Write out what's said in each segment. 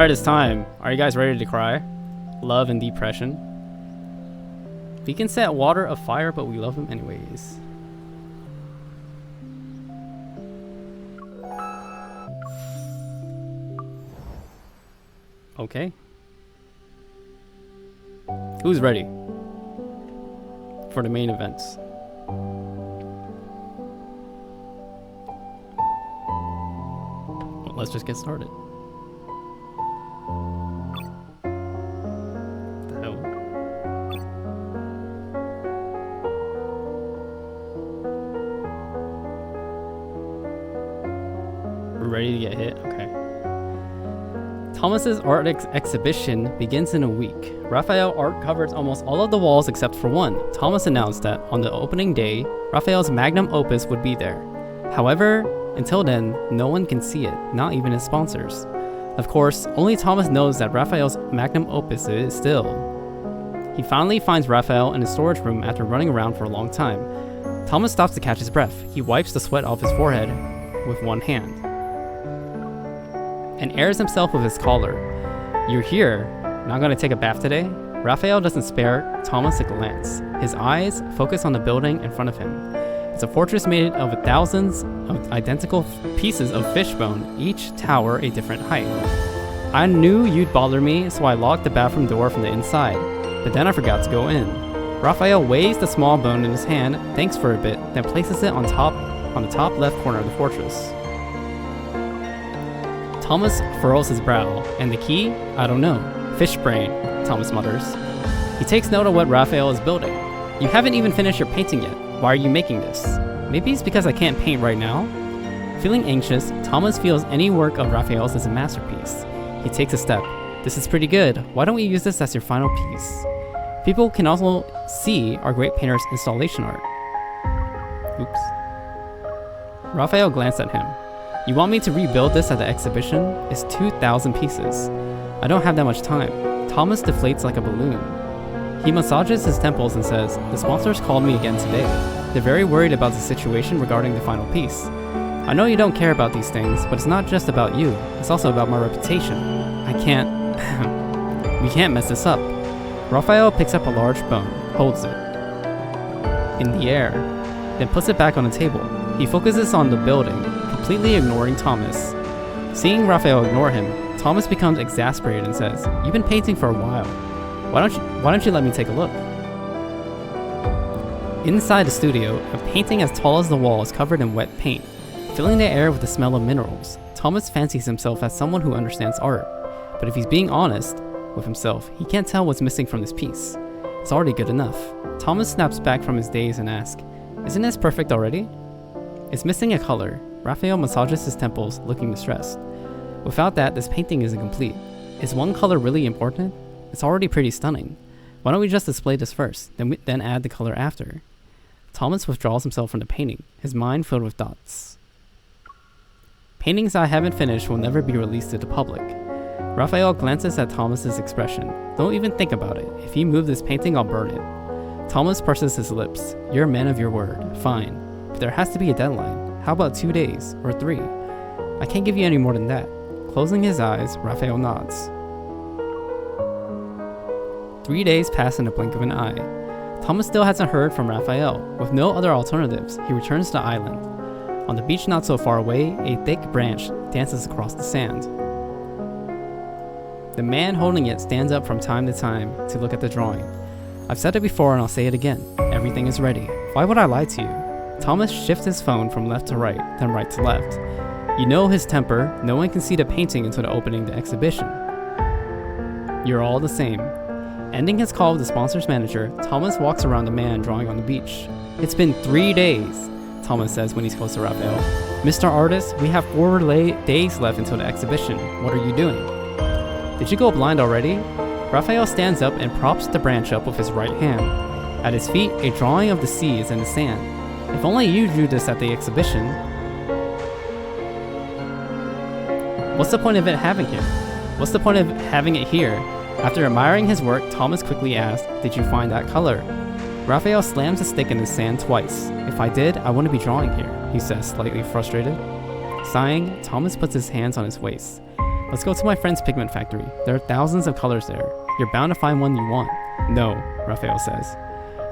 Alright, it's time. Are you guys ready to cry? Love and depression. We can set water afire, but we love him anyways. Okay. Who's ready for the main events? Well, let's just get started. Ready to get hit? Okay. Thomas's art exhibition begins in a week. Rafayel art covers almost all of the walls except for one. Thomas announced that on the opening day, Rafayel's magnum opus would be there. However, until then, no one can see it, not even his sponsors. Of course, only Thomas knows that Rafayel's magnum opus is still. He finally finds Rafayel in his storage room after running around for a long time. Thomas stops to catch his breath. He wipes the sweat off his forehead with one hand and airs himself with his collar. "You're here? Not gonna take a bath today?" Rafayel doesn't spare Thomas a glance. His eyes focus on the building in front of him. It's a fortress made of thousands of identical pieces of fishbone, each tower a different height. "I knew you'd bother me, so I locked the bathroom door from the inside, but then I forgot to go in." Rafayel weighs the small bone in his hand, thinks for a bit, then places it on the top left corner of the fortress. Thomas furrows his brow. "And the key? I don't know. Fish brain," Thomas mutters. He takes note of what Rafayel is building. "You haven't even finished your painting yet. Why are you making this?" "Maybe it's because I can't paint right now." Feeling anxious, Thomas feels any work of Rafayel's is a masterpiece. He takes a step. "This is pretty good. Why don't we use this as your final piece? People can also see our great painter's installation art." Oops. Rafayel glanced at him. "You want me to rebuild this at the exhibition? It's 2,000 pieces. I don't have that much time." Thomas deflates like a balloon. He massages his temples and says, "The sponsors called me again today. They're very worried about the situation regarding the final piece. I know you don't care about these things, but it's not just about you. It's also about my reputation. I can't... we can't mess this up." Rafayel picks up a large bone, holds it in the air, then puts it back on the table. He focuses on the building, completely ignoring Thomas. Seeing Rafayel ignore him, Thomas becomes exasperated and says, "You've been painting for a while. Why don't you let me take a look?" Inside the studio, a painting as tall as the wall is covered in wet paint, filling the air with the smell of minerals. Thomas fancies himself as someone who understands art, but if he's being honest with himself, he can't tell what's missing from this piece. It's already good enough. Thomas snaps back from his daze and asks, "Isn't this perfect already?" "It's missing a color." Rafayel massages his temples, looking distressed. "Without that, this painting isn't complete. Is one color really important? It's already pretty stunning. Why don't we just display this first, then add the color after?" Thomas withdraws himself from the painting, his mind filled with thoughts. "Paintings I haven't finished will never be released to the public." Rafayel glances at Thomas's expression. "Don't even think about it. If you move this painting, I'll burn it." Thomas purses his lips. "You're a man of your word. Fine. But there has to be a deadline. How about 2 days, or 3? "I can't give you any more than that." Closing his eyes, Rafayel nods. 3 days pass in the blink of an eye. Thomas still hasn't heard from Rafayel. With no other alternatives, he returns to the island. On the beach not so far away, a thick branch dances across the sand. The man holding it stands up from time to time to look at the drawing. "I've said it before and I'll say it again. Everything is ready. Why would I lie to you?" Thomas shifts his phone from left to right, then right to left. You know his temper. No one can see the painting until the opening of the exhibition. "You're all the same." Ending his call with the sponsor's manager, Thomas walks around the man drawing on the beach. "It's been 3 days, Thomas says when he's close to Rafayel. "Mr. Artist, we have 4 days left until the exhibition. What are you doing?" "Did you go blind already?" Rafayel stands up and props the branch up with his right hand. At his feet, a drawing of the sea is in the sand. "If only you drew this at the exhibition." What's the point of it having it here? After admiring his work, Thomas quickly asked, "Did you find that color?" Rafayel slams a stick in the sand twice. "If I did, I wouldn't be drawing here," he says, slightly frustrated. Sighing, Thomas puts his hands on his waist. Let's go to my friend's pigment factory. There are thousands of colors there. You're bound to find one you want. No, Rafayel says.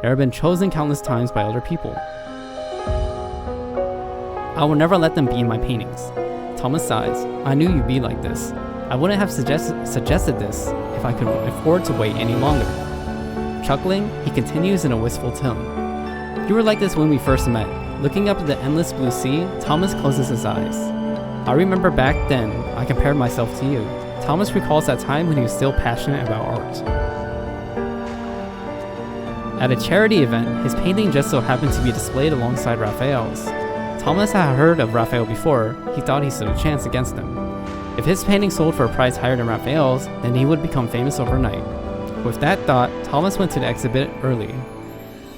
There have been chosen countless times by other people. I will never let them be in my paintings. Thomas sighs. I knew you'd be like this. I wouldn't have suggested this if I could afford to wait any longer. Chuckling, he continues in a wistful tone. You were like this when we first met. Looking up at the endless blue sea, Thomas closes his eyes. I remember back then, I compared myself to you. Thomas recalls that time when he was still passionate about art. At a charity event, his painting just so happened to be displayed alongside Rafayel's. Thomas had heard of Rafayel before. He thought he stood a chance against him. If his painting sold for a price higher than Rafayel's, then he would become famous overnight. With that thought, Thomas went to the exhibit early.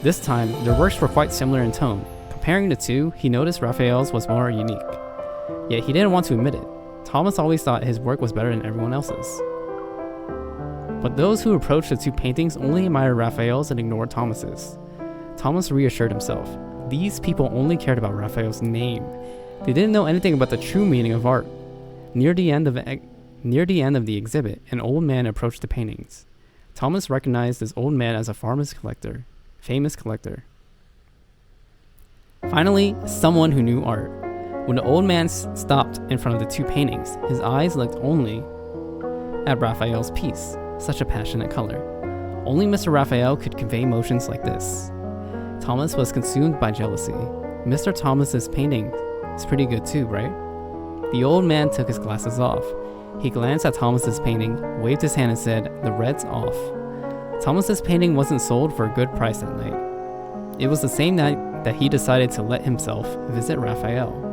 This time, their works were quite similar in tone. Comparing the two, he noticed Rafayel's was more unique. Yet he didn't want to admit it. Thomas always thought his work was better than everyone else's. But those who approached the two paintings only admired Rafayel's and ignored Thomas's. Thomas reassured himself. These people only cared about Rafayel's name. They didn't know anything about the true meaning of art. Near the end of the exhibit, an old man approached the paintings. Thomas recognized this old man as a famous collector. Finally, someone who knew art. When the old man stopped in front of the two paintings, his eyes looked only at Rafayel's piece, such a passionate color. Only Mr. Rafayel could convey emotions like this. Thomas was consumed by jealousy. Mr. Thomas's painting is pretty good too, right? The old man took his glasses off. He glanced at Thomas's painting, waved his hand and said, "The red's off." Thomas's painting wasn't sold for a good price that night. It was the same night that he decided to let himself visit Rafayel.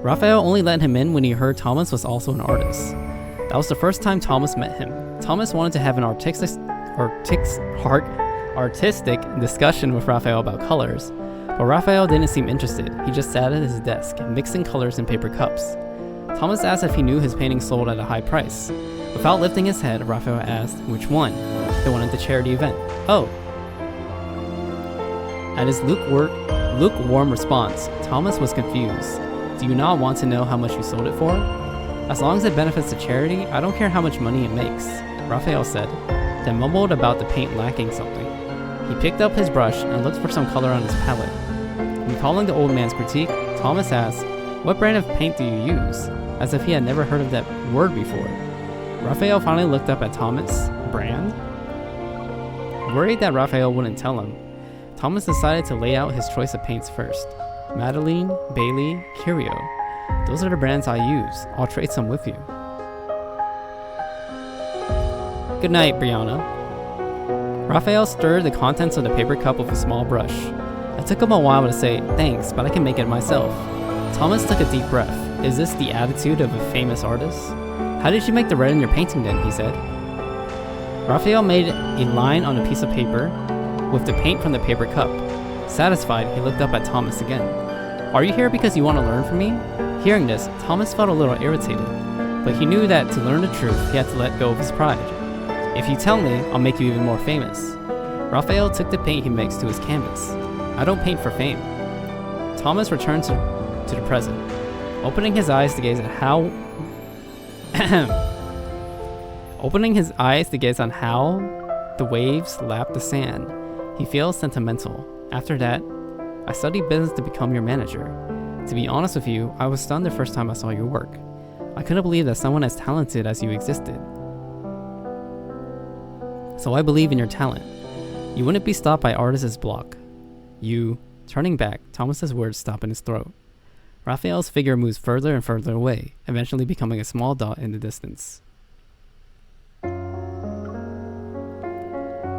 Rafayel only let him in when he heard Thomas was also an artist. That was the first time Thomas met him. Thomas wanted to have an artistic discussion with Rafayel about colors, but Rafayel didn't seem interested. He just sat at his desk, mixing colors in paper cups. Thomas asked if he knew his painting sold at a high price. Without lifting his head, Rafayel asked, "Which one?" "The one at the charity event." "Oh." At his lukewarm response, Thomas was confused. "Do you not want to know how much you sold it for?" "As long as it benefits the charity, I don't care how much money it makes," Rafayel said, then mumbled about the paint lacking something. He picked up his brush and looked for some color on his palette. Recalling the old man's critique, Thomas asked, "What brand of paint do you use?" As if he had never heard of that word before. Rafayel finally looked up at Thomas. "Brand?" Worried that Rafayel wouldn't tell him, Thomas decided to lay out his choice of paints first. Madeleine, Bailey, Curio. Those are the brands I use. I'll trade some with you. Good night, Brianna. Rafayel stirred the contents of the paper cup with a small brush. It took him a while to say, "Thanks, but I can make it myself." Thomas took a deep breath. Is this the attitude of a famous artist? "How did you make the red in your painting then?" he said. Rafayel made a line on a piece of paper with the paint from the paper cup. Satisfied, he looked up at Thomas again. "Are you here because you want to learn from me?" Hearing this, Thomas felt a little irritated, but he knew that to learn the truth, he had to let go of his pride. "If you tell me, I'll make you even more famous." Rafayel took the paint he mixed to his canvas. "I don't paint for fame." Thomas returned to the present, opening his eyes to gaze on how the waves lap the sand. He feels sentimental. After that, "I studied business to become your manager. To be honest with you, I was stunned the first time I saw your work. I couldn't believe that someone as talented as you existed. So I believe in your talent. You wouldn't be stopped by artist's block. You..." Turning back, Thomas's words stopped in his throat. Rafayel's figure moves further and further away, eventually becoming a small dot in the distance.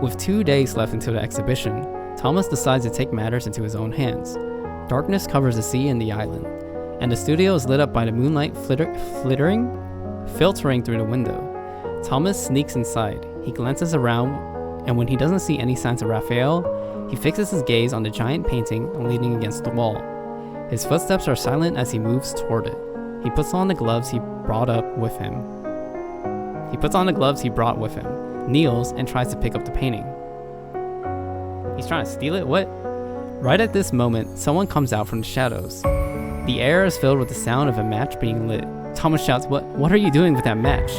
With 2 days left until the exhibition, Thomas decides to take matters into his own hands. Darkness covers the sea and the island, and the studio is lit up by the moonlight filtering through the window. Thomas sneaks inside. He glances around, and when he doesn't see any signs of Rafayel, he fixes his gaze on the giant painting leaning against the wall. His footsteps are silent as he moves toward it. He puts on the gloves he brought with him, kneels, and tries to pick up the painting. He's trying to steal it? What? Right at this moment, someone comes out from the shadows. The air is filled with the sound of a match being lit. Thomas shouts, What are you doing with that match?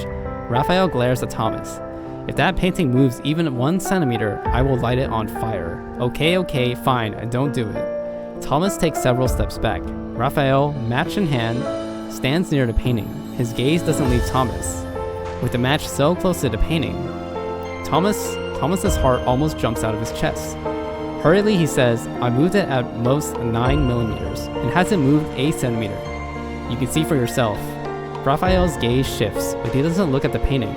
Rafayel glares at Thomas. If that painting moves even 1 centimeter, I will light it on fire. Okay, fine, don't do it. Thomas takes several steps back. Rafayel, match in hand, stands near the painting. His gaze doesn't leave Thomas. With the match so close to the painting, Thomas's heart almost jumps out of his chest. Hurriedly, he says, I moved it at most 9 millimeters, and hasn't moved a centimeter. You can see for yourself. Rafayel's gaze shifts, but he doesn't look at the painting.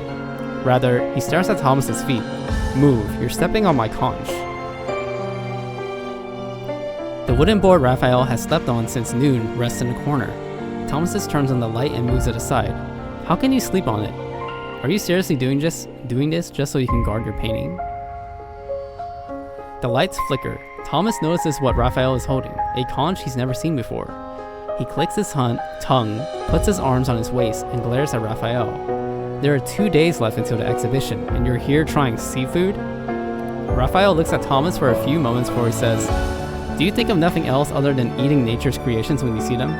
Rather, he stares at Thomas's feet. Move, you're stepping on my conch. The wooden board Rafayel has slept on since noon rests in a corner. Thomas turns on the light and moves it aside. How can you sleep on it? Are you seriously doing this just so you can guard your painting? The lights flicker. Thomas notices what Rafayel is holding, a conch he's never seen before. He clicks his tongue, puts his arms on his waist, and glares at Rafayel. There are 2 days left until the exhibition, and you're here trying seafood? Rafayel looks at Thomas for a few moments before he says, Do you think of nothing else other than eating nature's creations when you see them?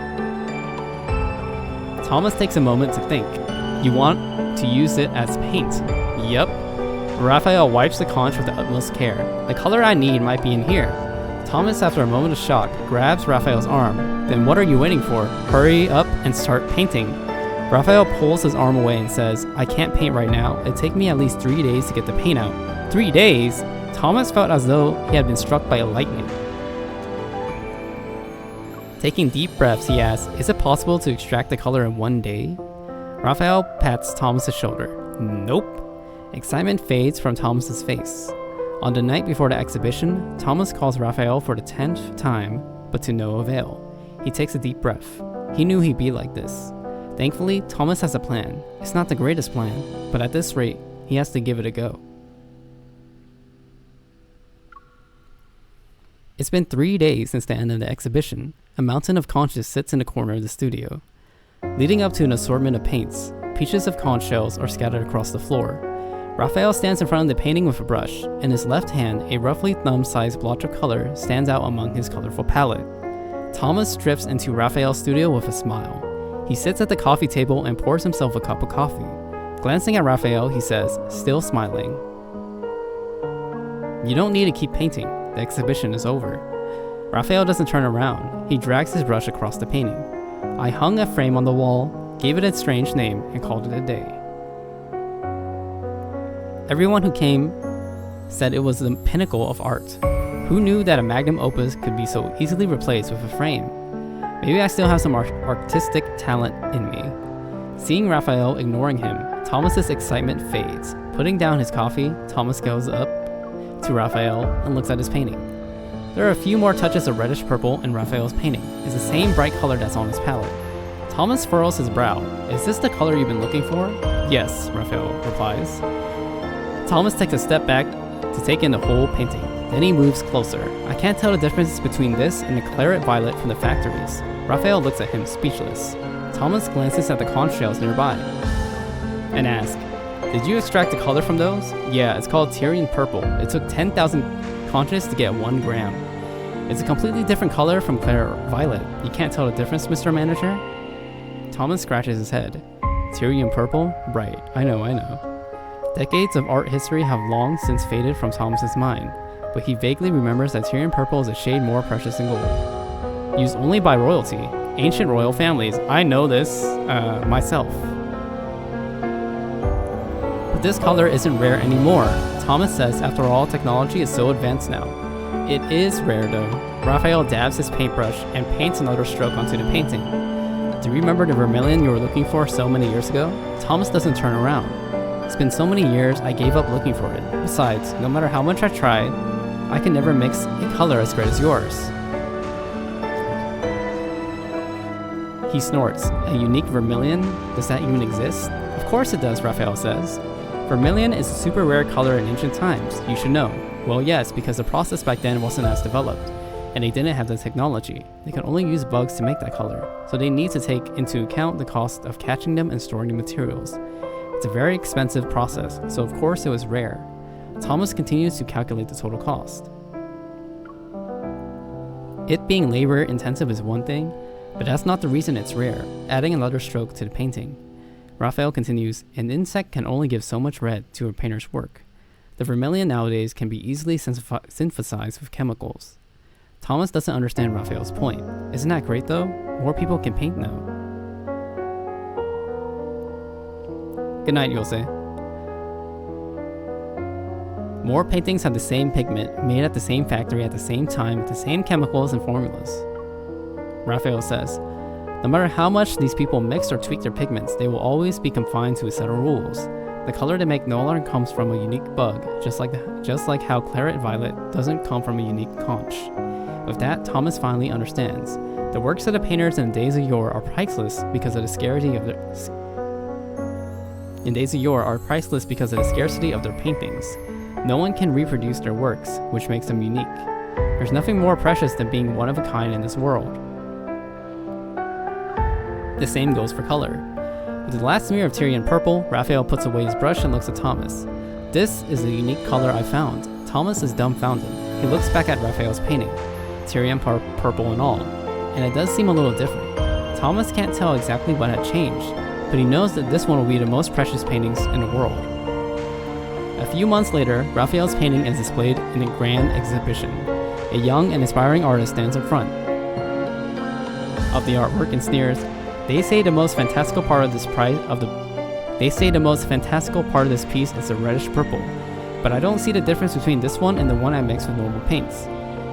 Thomas takes a moment to think. You want to use it as paint? Yep. Rafayel wipes the conch with the utmost care. The color I need might be in here. Thomas, after a moment of shock, grabs Rafayel's arm. Then what are you waiting for? Hurry up and start painting. Rafayel pulls his arm away and says, I can't paint right now. It'd take me at least 3 days to get the paint out. 3 days? Thomas felt as though he had been struck by lightning. Taking deep breaths, he asks, Is it possible to extract the color in 1 day? Rafayel pats Thomas's shoulder. Nope. Excitement fades from Thomas's face. On the night before the exhibition, Thomas calls Rafayel for the 10th time, but to no avail. He takes a deep breath. He knew he'd be like this. Thankfully, Thomas has a plan. It's not the greatest plan, but at this rate, he has to give it a go. It's been 3 days since the end of the exhibition. A mountain of conches sits in the corner of the studio. Leading up to an assortment of paints, pieces of conch shells are scattered across the floor. Rafayel stands in front of the painting with a brush. In his left hand, a roughly thumb-sized blotch of color stands out among his colorful palette. Thomas drifts into Rafayel's studio with a smile. He sits at the coffee table and pours himself a cup of coffee. Glancing at Rafayel, he says, still smiling, You don't need to keep painting. The exhibition is over. Rafayel doesn't turn around. He drags his brush across the painting. I hung a frame on the wall, gave it a strange name, and called it a day. Everyone who came said it was the pinnacle of art. Who knew that a magnum opus could be so easily replaced with a frame? Maybe I still have some artistic talent in me. Seeing Rafayel ignoring him, Thomas's excitement fades. Putting down his coffee, Thomas goes up to Rafayel and looks at his painting. There are a few more touches of reddish purple in Rafayel's painting. It's the same bright color that's on his palette. Thomas furrows his brow. Is this the color you've been looking for? Yes, Rafayel replies. Thomas takes a step back to take in the whole painting. Then he moves closer. I can't tell the difference between this and the claret violet from the factories. Rafayel looks at him, speechless. Thomas glances at the conch shells nearby and asks, Did you extract the color from those? Yeah, it's called Tyrian purple. It took 10,000 conches to get 1 gram. It's a completely different color from claret violet. You can't tell the difference, Mr. Manager? Thomas scratches his head. Tyrian purple? Right, I know. Decades of art history have long since faded from Thomas's mind, but he vaguely remembers that Tyrian purple is a shade more precious than gold. Used only by royalty, ancient royal families. I know this, myself. But this color isn't rare anymore. Thomas says, after all, technology is so advanced now. It is rare though. Rafayel dabs his paintbrush and paints another stroke onto the painting. Do you remember the vermilion you were looking for so many years ago? Thomas doesn't turn around. It's been so many years, I gave up looking for it. Besides, no matter how much I tried, I can never mix a color as great as yours. He snorts. A unique vermilion? Does that even exist? Of course it does, Rafayel says. Vermilion is a super rare color in ancient times. You should know. Well, yes, because the process back then wasn't as developed, and they didn't have the technology. They could only use bugs to make that color, so they need to take into account the cost of catching them and storing the materials. It's a very expensive process, so of course it was rare. Thomas continues to calculate the total cost. It being labor intensive is one thing, But that's not the reason it's rare. Adding another stroke to the painting, Rafayel continues, an insect can only give so much red to a painter's work. The vermilion nowadays can be easily synthesized with chemicals. Thomas doesn't understand Rafayel's point. Isn't that great though? More people can paint now. Good night, you'll say. More paintings have the same pigment, made at the same factory at the same time with the same chemicals and formulas. Rafayel says, no matter how much these people mix or tweak their pigments, they will always be confined to a set of rules. The color they make no longer comes from a unique bug, just like how claret violet doesn't come from a unique conch. With that, Thomas finally understands. The works of the painters in the days of yore are priceless because of the scarcity of their paintings. No one can reproduce their works, which makes them unique. There's nothing more precious than being one of a kind in this world. The same goes for color. With the last smear of Tyrian purple, Rafayel puts away his brush and looks at Thomas. This is the unique color I found. Thomas is dumbfounded. He looks back at Rafayel's painting, Tyrian purple and all, and it does seem a little different. Thomas can't tell exactly what had changed, but he knows that this one will be the most precious paintings in the world. A few months later, Rafayel's painting is displayed in a grand exhibition. A young and inspiring artist stands in front of the artwork and sneers, They say the most fantastical part of this piece is the reddish purple, but I don't see the difference between this one and the one I mixed with normal paints.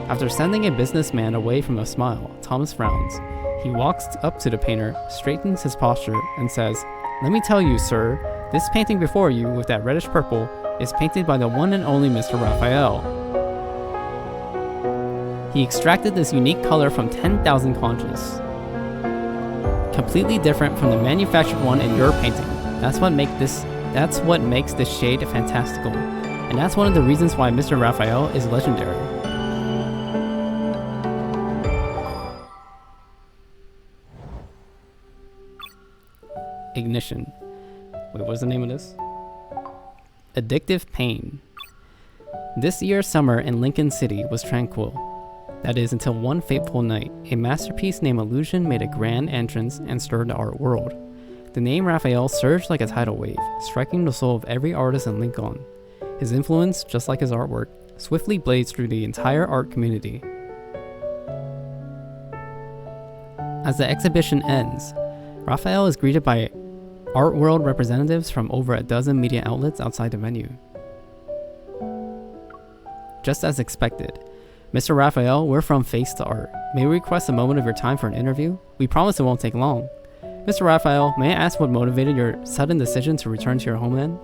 After sending a businessman away from a smile, Thomas frowns. He walks up to the painter, straightens his posture, and says, "Let me tell you, sir, this painting before you with that reddish purple is painted by the one and only Mr. Rafayel. He extracted this unique color from 10,000 conches. Completely different from the manufactured one in your painting. That's what makes this shade fantastical, and that's one of the reasons why Mr. Rafayel is legendary." Ignition. Wait, what's the name of this? Addictive Pain. This year's summer in Lincoln City was tranquil. That is, until one fateful night, a masterpiece named Illusion made a grand entrance and stirred the art world. The name Rafayel surged like a tidal wave, striking the soul of every artist in Lincoln. His influence, just like his artwork, swiftly blazed through the entire art community. As the exhibition ends, Rafayel is greeted by art world representatives from over a dozen media outlets outside the venue. Just as expected, "Mr. Rafayel, we're from Face to Art. May we request a moment of your time for an interview? We promise it won't take long. Mr. Rafayel, may I ask what motivated your sudden decision to return to your homeland?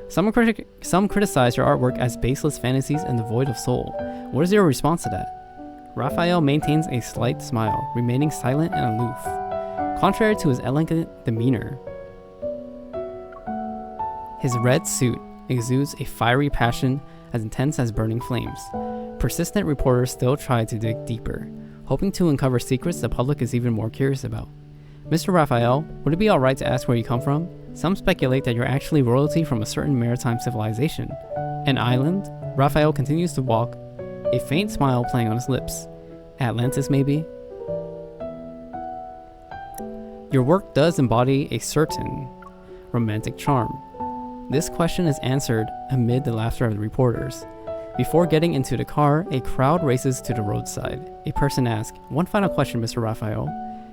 Some criticize your artwork as baseless fantasies and devoid of soul. What is your response to that?" Rafayel maintains a slight smile, remaining silent and aloof, contrary to his elegant demeanor. His red suit exudes a fiery passion as intense as burning flames. Persistent reporters still try to dig deeper, hoping to uncover secrets the public is even more curious about. "Mr. Rafayel, would it be alright to ask where you come from? Some speculate that you're actually royalty from a certain maritime civilization. An island?" Rafayel continues to walk, a faint smile playing on his lips. "Atlantis, maybe?" "Your work does embody a certain romantic charm." This question is answered amid the laughter of the reporters. Before getting into the car, a crowd races to the roadside. A person asks, "One final question, Mr. Rafayel.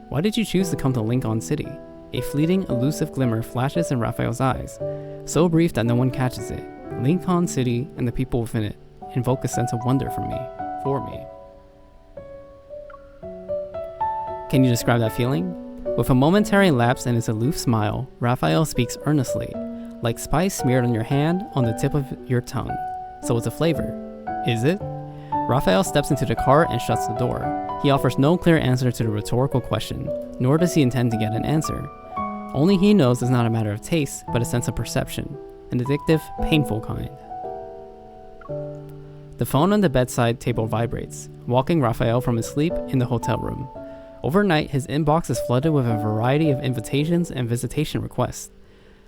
Why did you choose to come to Lincoln City?" A fleeting, elusive glimmer flashes in Rafayel's eyes, so brief that no one catches it. Lincoln City and the people within it invoke a sense of wonder for me. Can you describe that feeling? With a momentary lapse in his aloof smile, Rafayel speaks earnestly, like spice smeared on your hand on the tip of your tongue. "So it's a flavor, is it?" Rafayel steps into the car and shuts the door. He offers no clear answer to the rhetorical question, nor does he intend to get an answer. Only he knows it's not a matter of taste, but a sense of perception, an addictive, painful kind. The phone on the bedside table vibrates, waking Rafayel from his sleep in the hotel room. Overnight, his inbox is flooded with a variety of invitations and visitation requests.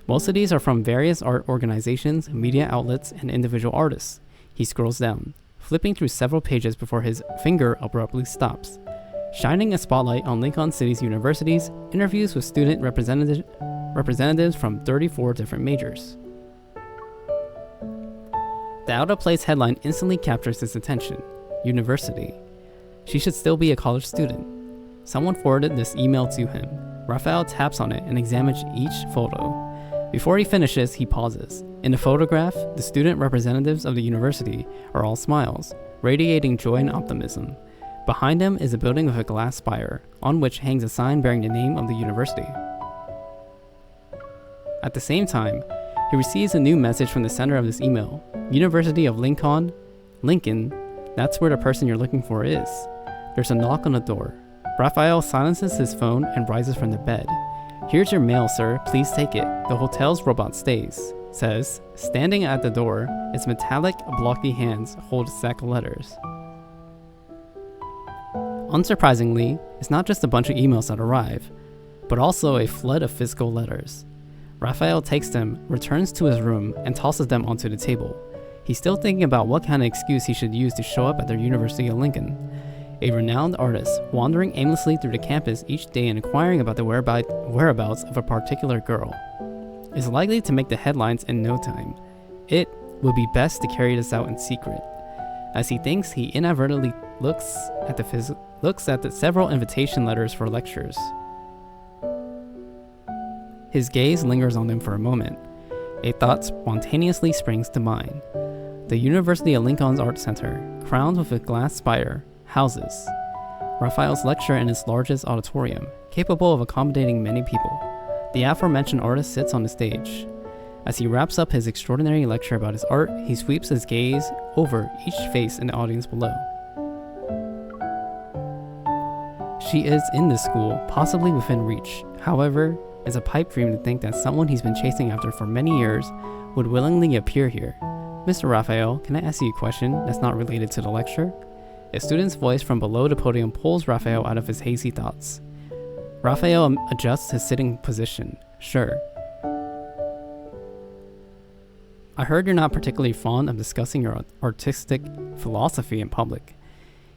Most of these are from various art organizations, media outlets, and individual artists. He scrolls down, flipping through several pages before his finger abruptly stops. shining a spotlight on Lincoln City's universities, interviews with student representatives from 34 different majors. The out-of-place headline instantly captures his attention. University. She should still be a college student. Someone forwarded this email to him. Rafayel taps on it and examines each photo. Before he finishes, he pauses. In the photograph, the student representatives of the university are all smiles, radiating joy and optimism. Behind him is a building with a glass spire, on which hangs a sign bearing the name of the university. At the same time, he receives a new message from the sender of this email. University of Lincoln, that's where the person you're looking for is. There's a knock on the door. Rafayel silences his phone and rises from the bed. Here's your mail, sir. Please take it. The hotel's robot stays, says. Standing at the door, its metallic, blocky hands hold a stack of letters. Unsurprisingly, it's not just a bunch of emails that arrive, but also a flood of physical letters. Rafayel takes them, returns to his room, and tosses them onto the table. He's still thinking about what kind of excuse he should use to show up at the University of Lincoln. A renowned artist, wandering aimlessly through the campus each day and inquiring about the whereabouts of a particular girl, is likely to make the headlines in no time. It would be best to carry this out in secret. As he thinks, he inadvertently looks at the several invitation letters for lectures. His gaze lingers on them for a moment. A thought spontaneously springs to mind. The University of Lincoln's Art Center, crowned with a glass spire, houses Rafayel's lecture in its largest auditorium, capable of accommodating many people. The aforementioned artist sits on the stage. As he wraps up his extraordinary lecture about his art, he sweeps his gaze over each face in the audience below. She is in this school, possibly within reach. However, it's a pipe dream to think that someone he's been chasing after for many years would willingly appear here. Mr. Rafayel, can I ask you a question that's not related to the lecture? A student's voice from below the podium pulls Rafayel out of his hazy thoughts. Rafayel adjusts his sitting position. Sure. I heard you're not particularly fond of discussing your artistic philosophy in public,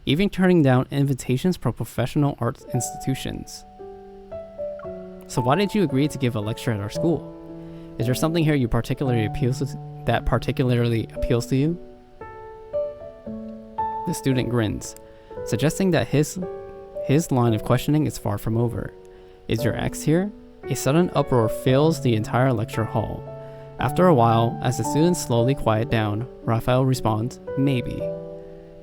even turning down invitations from professional arts institutions. So why did you agree to give a lecture at our school? Is there something here that particularly appeals to you? The student grins, suggesting that his line of questioning is far from over. Is your ex here? A sudden uproar fills the entire lecture hall. After a while, as the students slowly quiet down, Rafayel responds, maybe.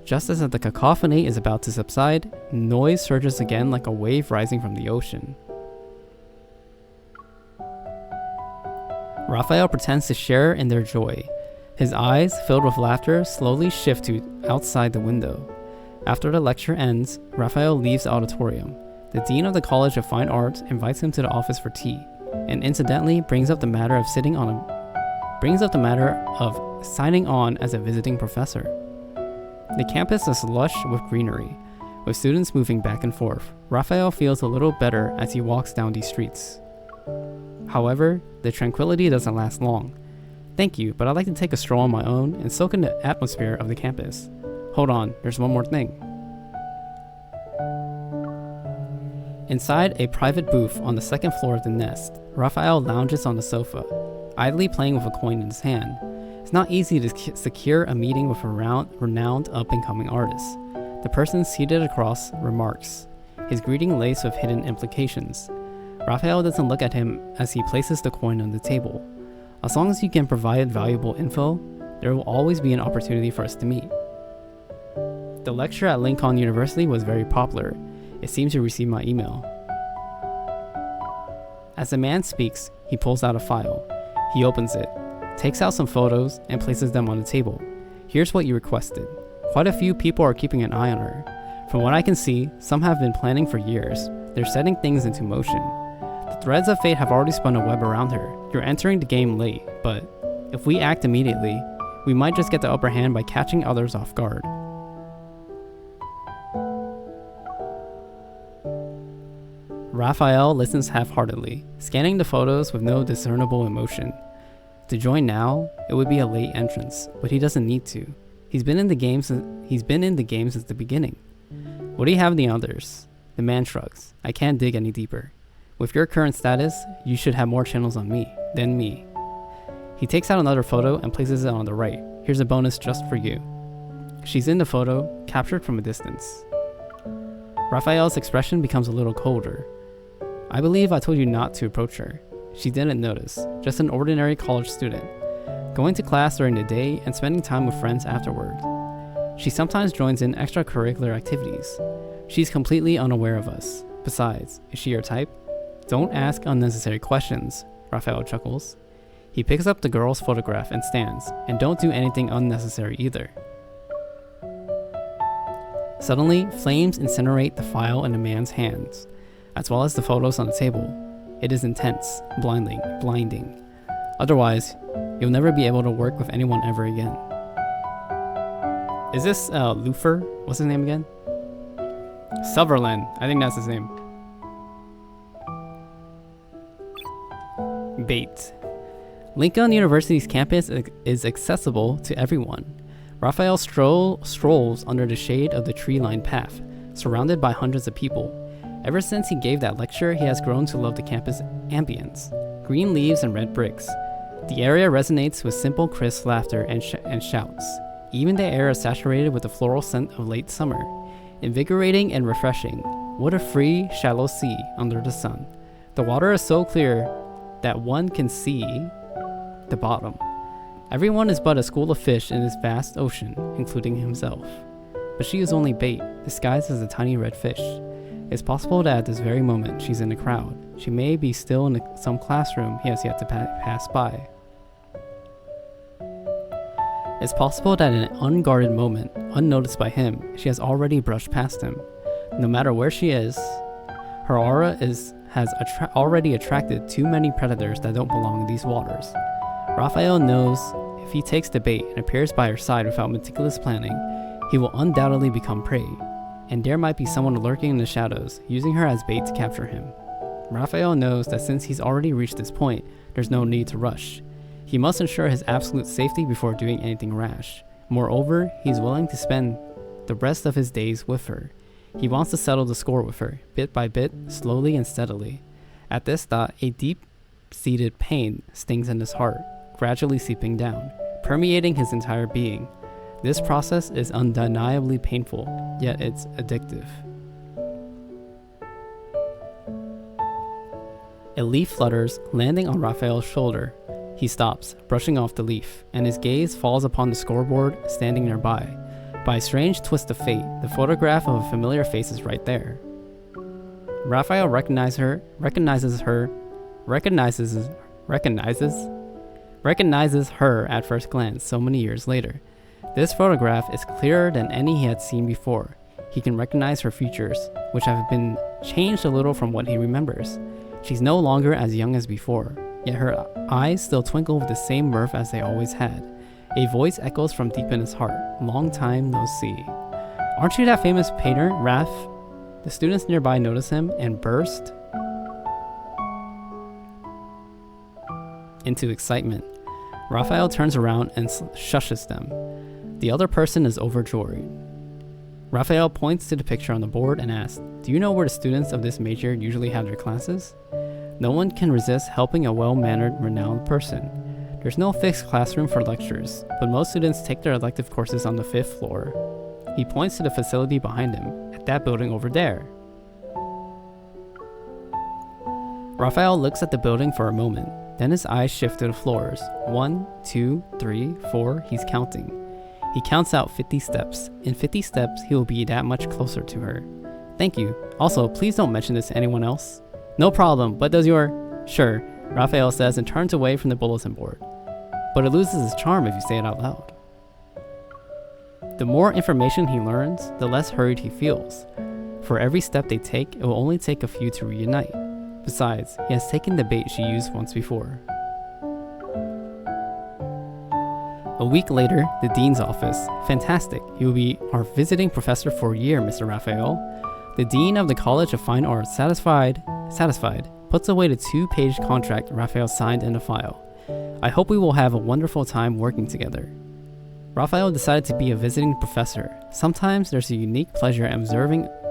Just as the cacophony is about to subside, noise surges again like a wave rising from the ocean. Rafayel pretends to share in their joy. His eyes, filled with laughter, slowly shift to outside the window. After the lecture ends, Rafayel leaves the auditorium. The dean of the College of Fine Arts invites him to the office for tea, and incidentally brings up the matter of signing on as a visiting professor. The campus is lush with greenery, with students moving back and forth. Rafayel feels a little better as he walks down these streets. However, the tranquility doesn't last long. Thank you, but I'd like to take a stroll on my own and soak in the atmosphere of the campus. Hold on, there's one more thing. Inside a private booth on the second floor of the Nest, Rafayel lounges on the sofa, idly playing with a coin in his hand. It's not easy to secure a meeting with a renowned up-and-coming artist. The person seated across remarks, his greeting laced with hidden implications. Rafayel doesn't look at him as he places the coin on the table. As long as you can provide valuable info, there will always be an opportunity for us to meet. The lecture at Lincoln University was very popular. It seems you received my email. As the man speaks, he pulls out a file. He opens it, takes out some photos, and places them on the table. Here's what you requested. Quite a few people are keeping an eye on her. From what I can see, some have been planning for years. They're setting things into motion. The threads of fate have already spun a web around her. You're entering the game late, but if we act immediately, we might just get the upper hand by catching others off guard. Rafayel listens half-heartedly, scanning the photos with no discernible emotion. To join now, it would be a late entrance, but he doesn't need to. He's been in the game since the beginning. What do you have in the others? The man shrugs. I can't dig any deeper. With your current status, you should have more channels on me than me. He takes out another photo and places it on the right. Here's a bonus just for you. She's in the photo, captured from a distance. Rafayel's expression becomes a little colder. I believe I told you not to approach her. She didn't notice, just an ordinary college student, going to class during the day and spending time with friends afterward. She sometimes joins in extracurricular activities. She's completely unaware of us. Besides, is she your type? Don't ask unnecessary questions, Rafayel chuckles. He picks up the girl's photograph and stands, and don't do anything unnecessary either. Suddenly, flames incinerate the file in the man's hands, as well as the photos on the table. It is intense, blinding. Otherwise, you'll never be able to work with anyone ever again. Is this Lufer? What's his name again? Sutherland. I think that's his name. Bait. Lincoln University's campus is accessible to everyone. Rafayel strolls under the shade of the tree-lined path, surrounded by hundreds of people. Ever since he gave that lecture, he has grown to love the campus ambience. Green leaves and red bricks. The area resonates with simple, crisp laughter and shouts. Even the air is saturated with the floral scent of late summer. Invigorating and refreshing. What a free, shallow sea under the sun. The water is so clear that one can see the bottom. Everyone is but a school of fish in this vast ocean, including himself. But she is only bait, disguised as a tiny red fish. It's possible that at this very moment she's in the crowd. She may be still in some classroom he has yet to pass by. It's possible that in an unguarded moment, unnoticed by him, she has already brushed past him. No matter where she is, her aura has already attracted too many predators that don't belong in these waters. Rafayel knows if he takes the bait and appears by her side without meticulous planning, he will undoubtedly become prey, and there might be someone lurking in the shadows, using her as bait to capture him. Rafayel knows that since he's already reached this point, there's no need to rush. He must ensure his absolute safety before doing anything rash. Moreover, he's willing to spend the rest of his days with her. He wants to settle the score with her, bit by bit, slowly and steadily. At this thought, a deep-seated pain stings in his heart, gradually seeping down, permeating his entire being. This process is undeniably painful, yet it's addictive. A leaf flutters, landing on Rafayel's shoulder. He stops, brushing off the leaf, and his gaze falls upon the scoreboard standing nearby. By a strange twist of fate, the photograph of a familiar face is right there. Rafayel recognizes her at first glance so many years later. This photograph is clearer than any he had seen before. He can recognize her features, which have been changed a little from what he remembers. She's no longer as young as before, yet her eyes still twinkle with the same mirth as they always had. A voice echoes from deep in his heart. Long time no see. Aren't you that famous painter, Raf? The students nearby notice him and burst into excitement. Rafayel turns around and shushes them. The other person is overjoyed. Rafayel points to the picture on the board and asks, "Do you know where the students of this major usually have their classes?" No one can resist helping a well-mannered, renowned person. There's no fixed classroom for lectures, but most students take their elective courses on the 5th floor. He points to the facility behind him, at that building over there. Rafayel looks at the building for a moment, then his eyes shift to the floors. 1, 2, 3, 4, he's counting. He counts out 50 steps. In 50 steps, he will be that much closer to her. Thank you. Also, please don't mention this to anyone else. No problem, but does your... Sure, Rafayel says and turns away from the bulletin board. But it loses its charm if you say it out loud. The more information he learns, the less hurried he feels. For every step they take, it will only take a few to reunite. Besides, he has taken the bait she used once before. A week later, the dean's office. Fantastic, he will be our visiting professor for a year, Mr. Rafayel. The dean of the College of Fine Arts, satisfied, puts away the 2-page contract Rafayel signed in the file. I hope we will have a wonderful time working together. Rafayel decided to be a visiting professor. Sometimes there's a unique pleasure in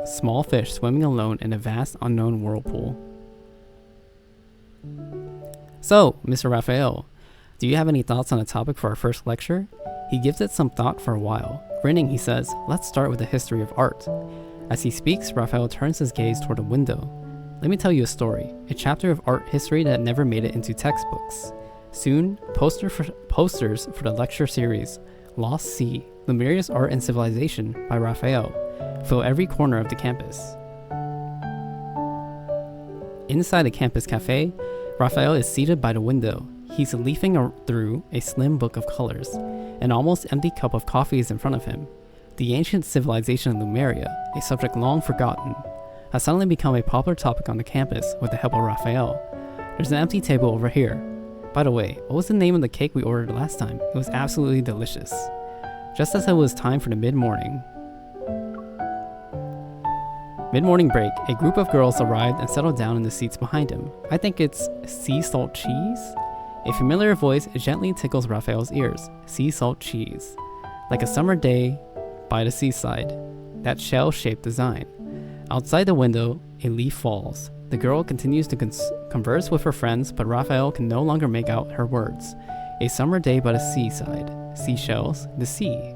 small fish swimming alone in a vast unknown whirlpool. So, Mr. Rafayel, do you have any thoughts on the topic for our first lecture? He gives it some thought for a while. Grinning, he says, let's start with the history of art. As he speaks, Rafayel turns his gaze toward a window. Let me tell you a story, a chapter of art history that never made it into textbooks. Soon, posters for the lecture series, Lost Sea, Lemuria's Art and Civilization by Rafayel, fill every corner of the campus. Inside the campus cafe, Rafayel is seated by the window. He's leafing through a slim book of colors. An almost empty cup of coffee is in front of him. The ancient civilization of Lemuria, a subject long forgotten, has suddenly become a popular topic on the campus with the help of Rafayel. There's an empty table over here. By the way, what was the name of the cake we ordered last time? It was absolutely delicious. Just as it was time for the mid-morning break, a group of girls arrived and settled down in the seats behind him. I think it's sea salt cheese? A familiar voice gently tickles Rafayel's ears. Sea salt cheese. Like a summer day by the seaside. That shell-shaped design. Outside the window, a leaf falls. The girl continues to converse with her friends, but Rafayel can no longer make out her words. A summer day by the seaside. Seashells, the sea.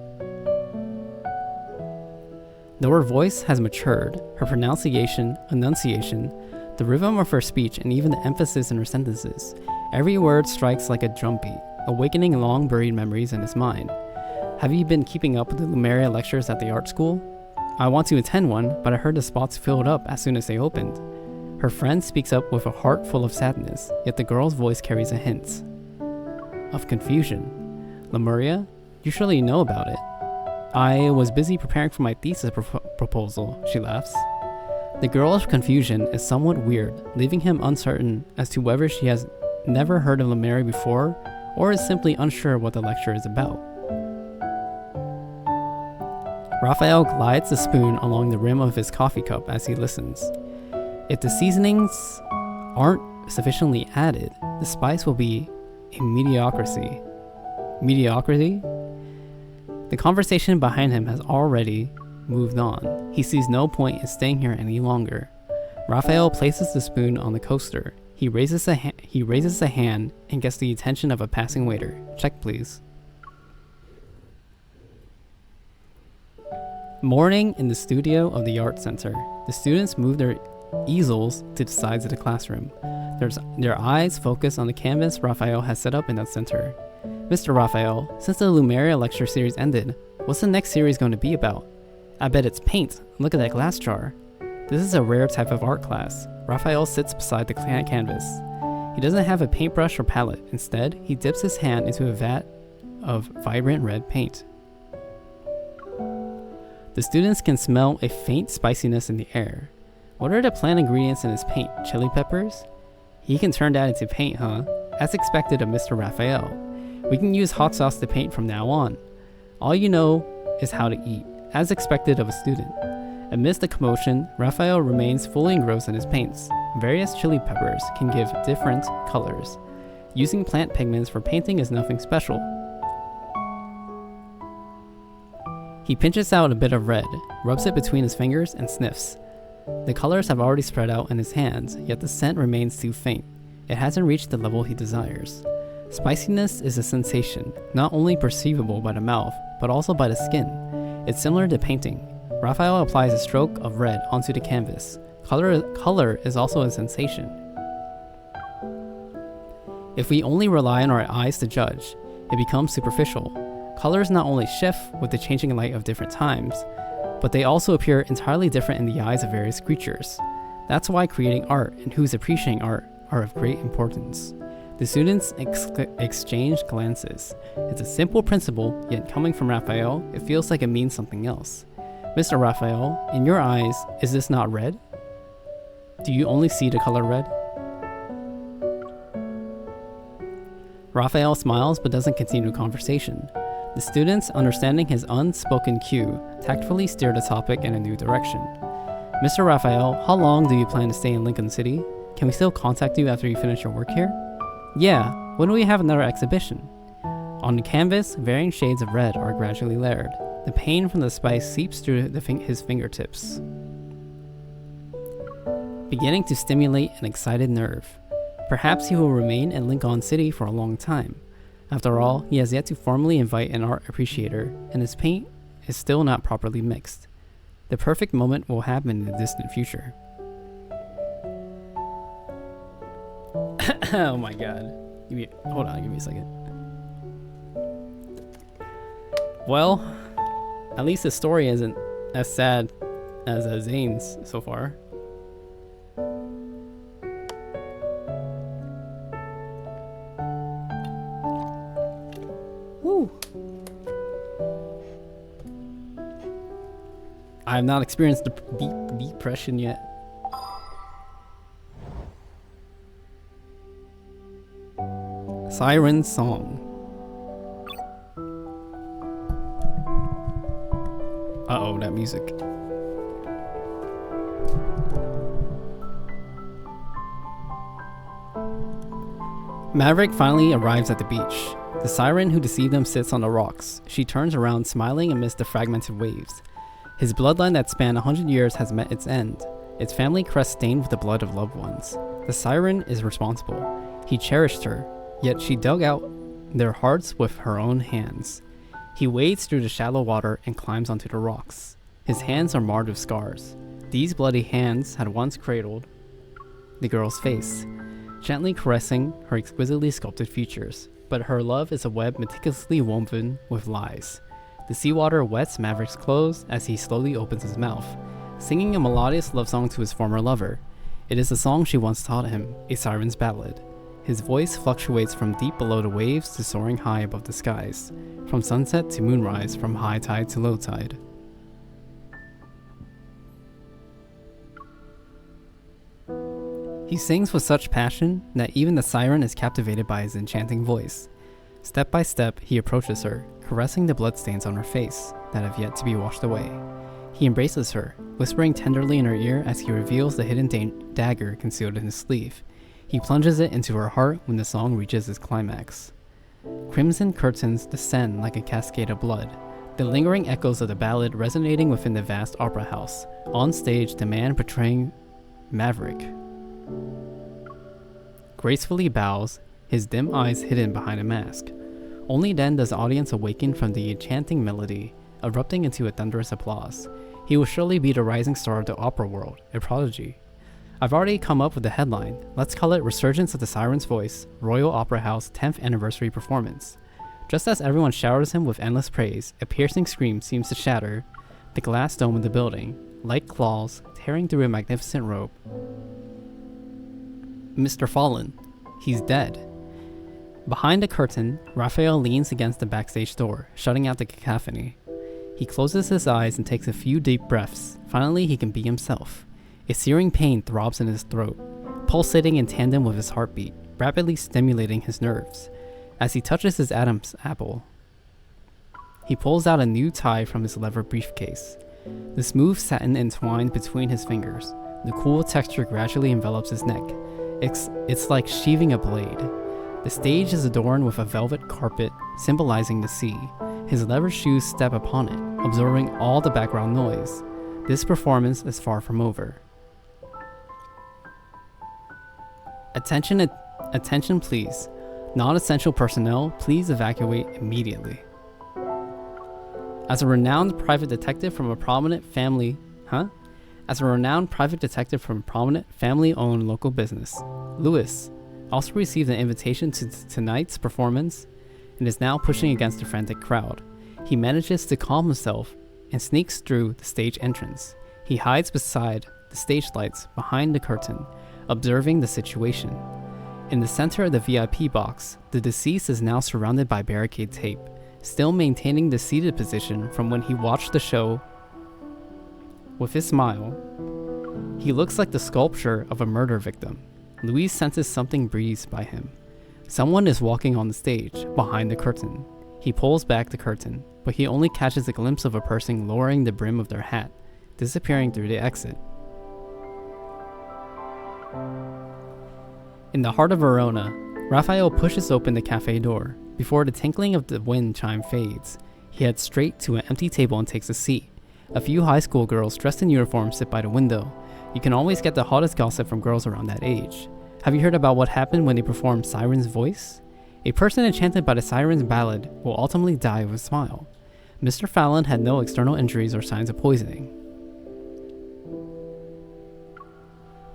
Though her voice has matured, her enunciation, the rhythm of her speech, and even the emphasis in her sentences, every word strikes like a drumbeat, awakening long-buried memories in his mind. Have you been keeping up with the Lemuria lectures at the art school? I want to attend one, but I heard the spots filled up as soon as they opened. Her friend speaks up with a heart full of sadness, yet the girl's voice carries a hint of confusion. Lemuria? You surely know about it. I was busy preparing for my thesis proposal, she laughs. The girl's confusion is somewhat weird, leaving him uncertain as to whether she has never heard of Lemuria before or is simply unsure what the lecture is about. Rafayel glides the spoon along the rim of his coffee cup as he listens. If the seasonings aren't sufficiently added, the spice will be a mediocrity. Mediocrity? The conversation behind him has already moved on. He sees no point in staying here any longer. Rafayel places the spoon on the coaster. He raises a hand and gets the attention of a passing waiter. Check, please. Morning in the studio of the art center. The students move their easels to the sides of the classroom. Their eyes focus on the canvas Rafayel has set up in that center. Mr. Rafayel, since the Lemuria lecture series ended, what's the next series going to be about? I bet it's paint. Look at that glass jar. This is a rare type of art class. Rafayel sits beside the canvas. He doesn't have a paintbrush or palette. Instead, he dips his hand into a vat of vibrant red paint. The students can smell a faint spiciness in the air. What are the plant ingredients in his paint? Chili peppers? He can turn that into paint, huh? As expected of Mr. Rafayel. We can use hot sauce to paint from now on. All you know is how to eat, as expected of a student. Amidst the commotion, Rafayel remains fully engrossed in his paints. Various chili peppers can give different colors. Using plant pigments for painting is nothing special. He pinches out a bit of red, rubs it between his fingers, and sniffs. The colors have already spread out in his hands, yet the scent remains too faint. It hasn't reached the level he desires. Spiciness is a sensation, not only perceivable by the mouth, but also by the skin. It's similar to painting. Rafayel applies a stroke of red onto the canvas. Color is also a sensation. If we only rely on our eyes to judge, it becomes superficial. Colors not only shift with the changing light of different times, but they also appear entirely different in the eyes of various creatures. That's why creating art and who's appreciating art are of great importance. The students exchange glances. It's a simple principle, yet coming from Rafayel, it feels like it means something else. Mr. Rafayel, in your eyes, is this not red? Do you only see the color red? Rafayel smiles but doesn't continue the conversation. The students, understanding his unspoken cue, tactfully steer the topic in a new direction. Mr. Rafayel, how long do you plan to stay in Lincoln City? Can we still contact you after you finish your work here? Yeah, when do we have another exhibition? On the canvas, varying shades of red are gradually layered. The pain from the spice seeps through his fingertips. beginning to stimulate an excited nerve. Perhaps he will remain in Lincoln City for a long time. After all, he has yet to formally invite an art appreciator, and his paint is still not properly mixed. The perfect moment will happen in the distant future. Oh my god. Hold on, give me a second. Well, at least the story isn't as sad as Zane's so far. Woo! I have not experienced the deep depression yet. Siren Song. Uh-oh, that music. Maverick finally arrives at the beach. The siren who deceived him sits on the rocks. She turns around, smiling amidst the fragmented waves. His bloodline that spanned 100 years has met its end, its family crest stained with the blood of loved ones. The siren is responsible. He cherished her, yet she dug out their hearts with her own hands. He wades through the shallow water and climbs onto the rocks. His hands are marred with scars. These bloody hands had once cradled the girl's face, gently caressing her exquisitely sculpted features. But her love is a web meticulously woven with lies. The seawater wets Maverick's clothes as he slowly opens his mouth, singing a melodious love song to his former lover. It is the song she once taught him, a siren's ballad. His voice fluctuates from deep below the waves to soaring high above the skies, from sunset to moonrise, from high tide to low tide. He sings with such passion that even the siren is captivated by his enchanting voice. Step by step, he approaches her, caressing the bloodstains on her face that have yet to be washed away. He embraces her, whispering tenderly in her ear as he reveals the hidden dagger concealed in his sleeve. He plunges it into her heart when the song reaches its climax. Crimson curtains descend like a cascade of blood, the lingering echoes of the ballad resonating within the vast opera house. On stage, the man portraying Maverick gracefully bows, his dim eyes hidden behind a mask. Only then does the audience awaken from the enchanting melody, erupting into a thunderous applause. He will surely be the rising star of the opera world, a prodigy. I've already come up with the headline. Let's call it Resurgence of the Siren's Voice, Royal Opera House 10th Anniversary Performance. Just as everyone showers him with endless praise, a piercing scream seems to shatter the glass dome of the building, like claws tearing through a magnificent robe. Mr. Fallen. He's dead. Behind the curtain, Rafayel leans against the backstage door, shutting out the cacophony. He closes his eyes and takes a few deep breaths. Finally, he can be himself. A searing pain throbs in his throat, pulsating in tandem with his heartbeat, rapidly stimulating his nerves. As he touches his Adam's apple, he pulls out a new tie from his leather briefcase. The smooth satin entwined between his fingers. The cool texture gradually envelops his neck. It's like sheathing a blade. The stage is adorned with a velvet carpet symbolizing the sea. His leather shoes step upon it, absorbing all the background noise. This performance is far from over. Attention please. Non-essential personnel, please evacuate immediately. As a renowned private detective from a prominent family-owned local business, Lewis also received an invitation to tonight's performance and is now pushing against the frantic crowd. He manages to calm himself and sneaks through the stage entrance. He hides beside the stage lights behind the curtain, observing the situation. In the center of the VIP box, the deceased is now surrounded by barricade tape, still maintaining the seated position from when he watched the show. With his smile, he looks like the sculpture of a murder victim. Louise senses something breathes by him. Someone is walking on the stage, behind the curtain. He pulls back the curtain, but he only catches a glimpse of a person lowering the brim of their hat, disappearing through the exit. In the heart of Verona, Rafayel pushes open the cafe door. Before the tinkling of the wind chime fades, he heads straight to an empty table and takes a seat. A few high school girls dressed in uniform sit by the window. You can always get the hottest gossip from girls around that age. Have you heard about what happened when they performed Siren's voice? A person enchanted by the Siren's ballad will ultimately die with a smile. Mr. Fallon had no external injuries or signs of poisoning.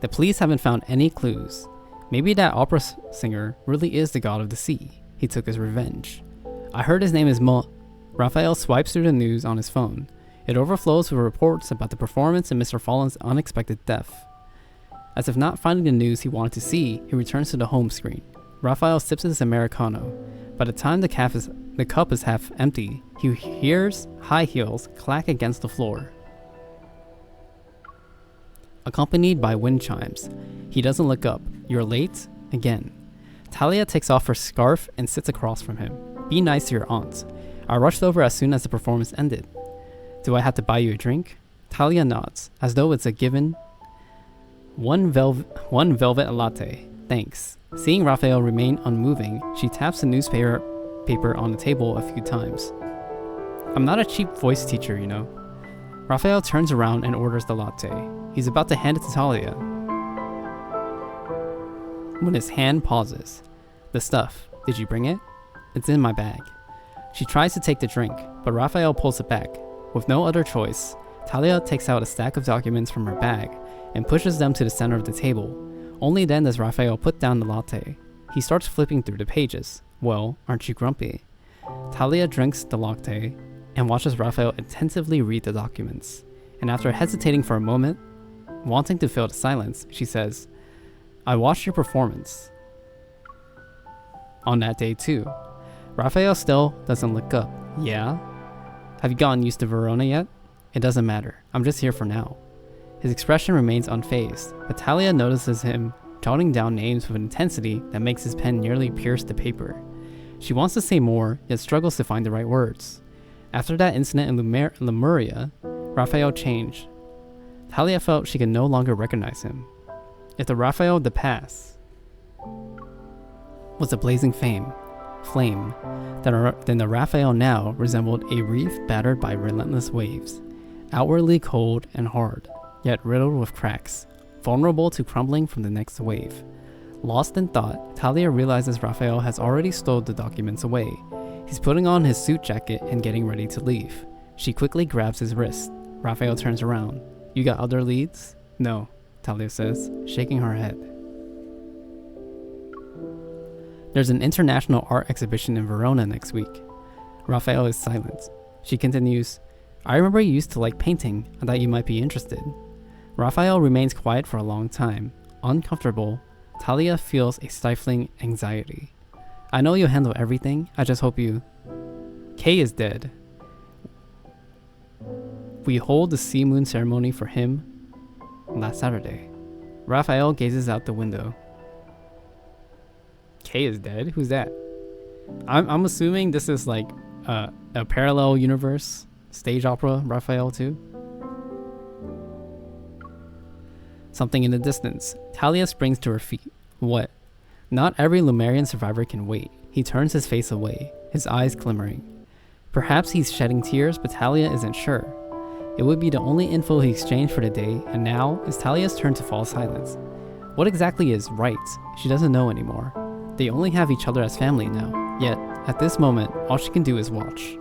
The police haven't found any clues. Maybe that opera singer really is the god of the sea. He took his revenge. I heard his name is Rafayel swipes through the news on his phone. It overflows with reports about the performance and Mr. Fallon's unexpected death. As if not finding the news he wanted to see, he returns to the home screen. Rafayel sips his Americano. By the time the cup is half empty, he hears high heels clack against the floor, accompanied by wind chimes. He doesn't look up. You're late? Again. Talia takes off her scarf and sits across from him. Be nice to your aunt. I rushed over as soon as the performance ended. Do I have to buy you a drink? Talia nods, as though it's a given. One velvet latte. Thanks. Seeing Rafayel remain unmoving, she taps the newspaper on the table a few times. I'm not a cheap voice teacher, you know. Rafayel turns around and orders the latte. He's about to hand it to Talia when his hand pauses. The stuff. Did you bring it? It's in my bag. She tries to take the drink, but Rafayel pulls it back. With no other choice, Talia takes out a stack of documents from her bag and pushes them to the center of the table. Only then does Rafayel put down the latte. He starts flipping through the pages. Well, aren't you grumpy? Talia drinks the latte and watches Rafayel intensively read the documents. And after hesitating for a moment, wanting to fill the silence, she says, I watched your performance on that day too. Rafayel still doesn't look up. Yeah? Have you gotten used to Verona yet? It doesn't matter. I'm just here for now. His expression remains unfazed, but Talia notices him jotting down names with an intensity that makes his pen nearly pierce the paper. She wants to say more, yet struggles to find the right words. After that incident in Lemuria, Rafayel changed. Talia felt she could no longer recognize him. If the Rafayel of the past was a blazing flame, then the Rafayel now resembled a reef battered by relentless waves, outwardly cold and hard, yet riddled with cracks, vulnerable to crumbling from the next wave. Lost in thought, Talia realizes Rafayel has already stowed the documents away. He's putting on his suit jacket and getting ready to leave. She quickly grabs his wrist. Rafayel turns around. You got other leads? No, Talia says, shaking her head. There's an international art exhibition in Verona next week. Rafayel is silent. She continues, I remember you used to like painting. I thought you might be interested. Rafayel remains quiet for a long time. Uncomfortable, Talia feels a stifling anxiety. I know you'll handle everything. I just hope you... Kay is dead. We hold the sea moon ceremony for him last Saturday. Rafayel gazes out the window. Kay is dead? Who's that? I'm assuming this is like a parallel universe stage opera Rafayel too. Something in the distance. Talia springs to her feet. What? Not every Lumerian survivor can wait. He turns his face away, his eyes glimmering. Perhaps he's shedding tears, but Talia isn't sure. It would be the only info he exchanged for the day, and now it's Talia's turn to fall silent. What exactly is right? She doesn't know anymore. They only have each other as family now, yet, at this moment, all she can do is watch.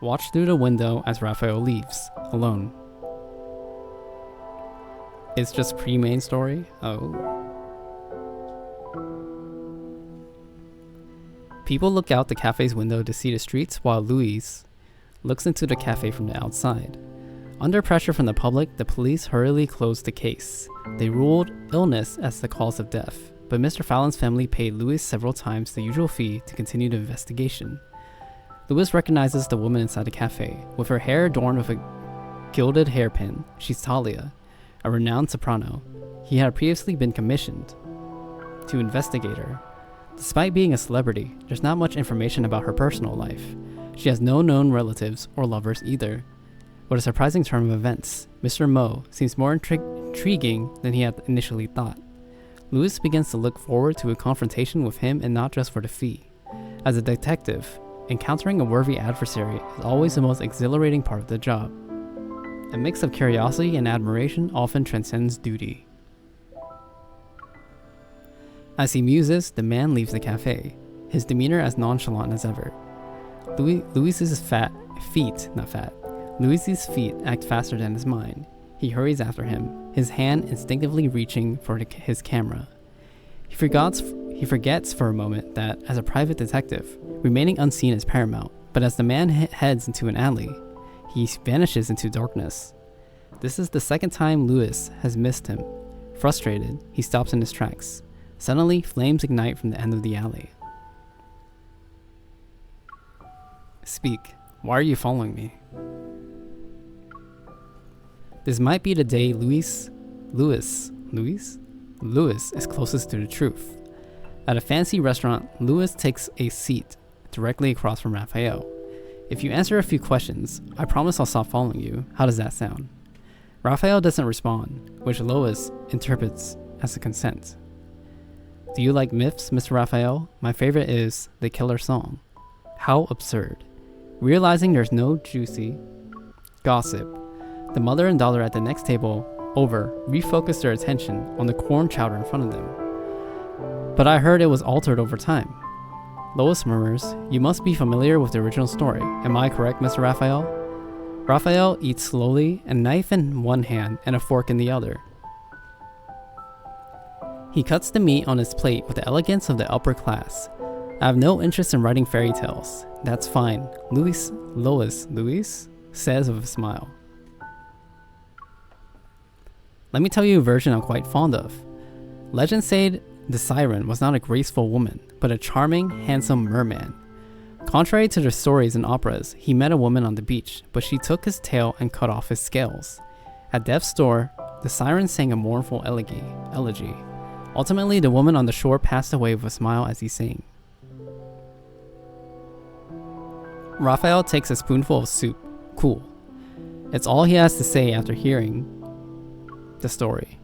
Watch through the window as Rafayel leaves, alone. It's just pre-main story? Oh. People look out the cafe's window to see the streets while Louise looks into the cafe from the outside. Under pressure from the public, the police hurriedly closed the case. They ruled illness as the cause of death, but Mr. Fallon's family paid Louis several times the usual fee to continue the investigation. Louis recognizes the woman inside the cafe. With her hair adorned with a gilded hairpin, she's Talia, a renowned soprano. He had previously been commissioned to investigate her. Despite being a celebrity, there's not much information about her personal life. She has no known relatives or lovers either. What a surprising turn of events. Mr. Mo seems more intriguing than he had initially thought. Louis begins to look forward to a confrontation with him, and not just for the fee. As a detective, encountering a worthy adversary is always the most exhilarating part of the job. A mix of curiosity and admiration often transcends duty. As he muses, the man leaves the cafe, his demeanor as nonchalant as ever. Louis's feet act faster than his mind. He hurries after him, his hand instinctively reaching for his camera. He forgets for a moment that, as a private detective, remaining unseen is paramount, but as the man heads into an alley, he vanishes into darkness. This is the second time Louis has missed him. Frustrated, he stops in his tracks. Suddenly, flames ignite from the end of the alley. Speak. Why are you following me? This might be the day Louis is closest to the truth. At a fancy restaurant, Louis takes a seat directly across from Rafayel. If you answer a few questions, I promise I'll stop following you. How does that sound? Rafayel doesn't respond, which Louis interprets as a consent. Do you like myths, Mr. Rafayel? My favorite is The Killer Song. How absurd. Realizing there's no juicy gossip, the mother and daughter at the next table over refocus their attention on the corn chowder in front of them. But I heard it was altered over time. Lois murmurs, you must be familiar with the original story. Am I correct, Mr. Rafayel? Rafayel eats slowly, a knife in one hand and a fork in the other. He cuts the meat on his plate with the elegance of the upper class. I have no interest in writing fairy tales. That's fine, Louis says with a smile. Let me tell you a version I'm quite fond of. Legend said the siren was not a graceful woman, but a charming, handsome merman. Contrary to the stories and operas, he met a woman on the beach, but she took his tail and cut off his scales. At death's door, the siren sang a mournful elegy. Ultimately, the woman on the shore passed away with a smile as he sang. Rafayel takes a spoonful of soup. Cool. It's all he has to say after hearing the story.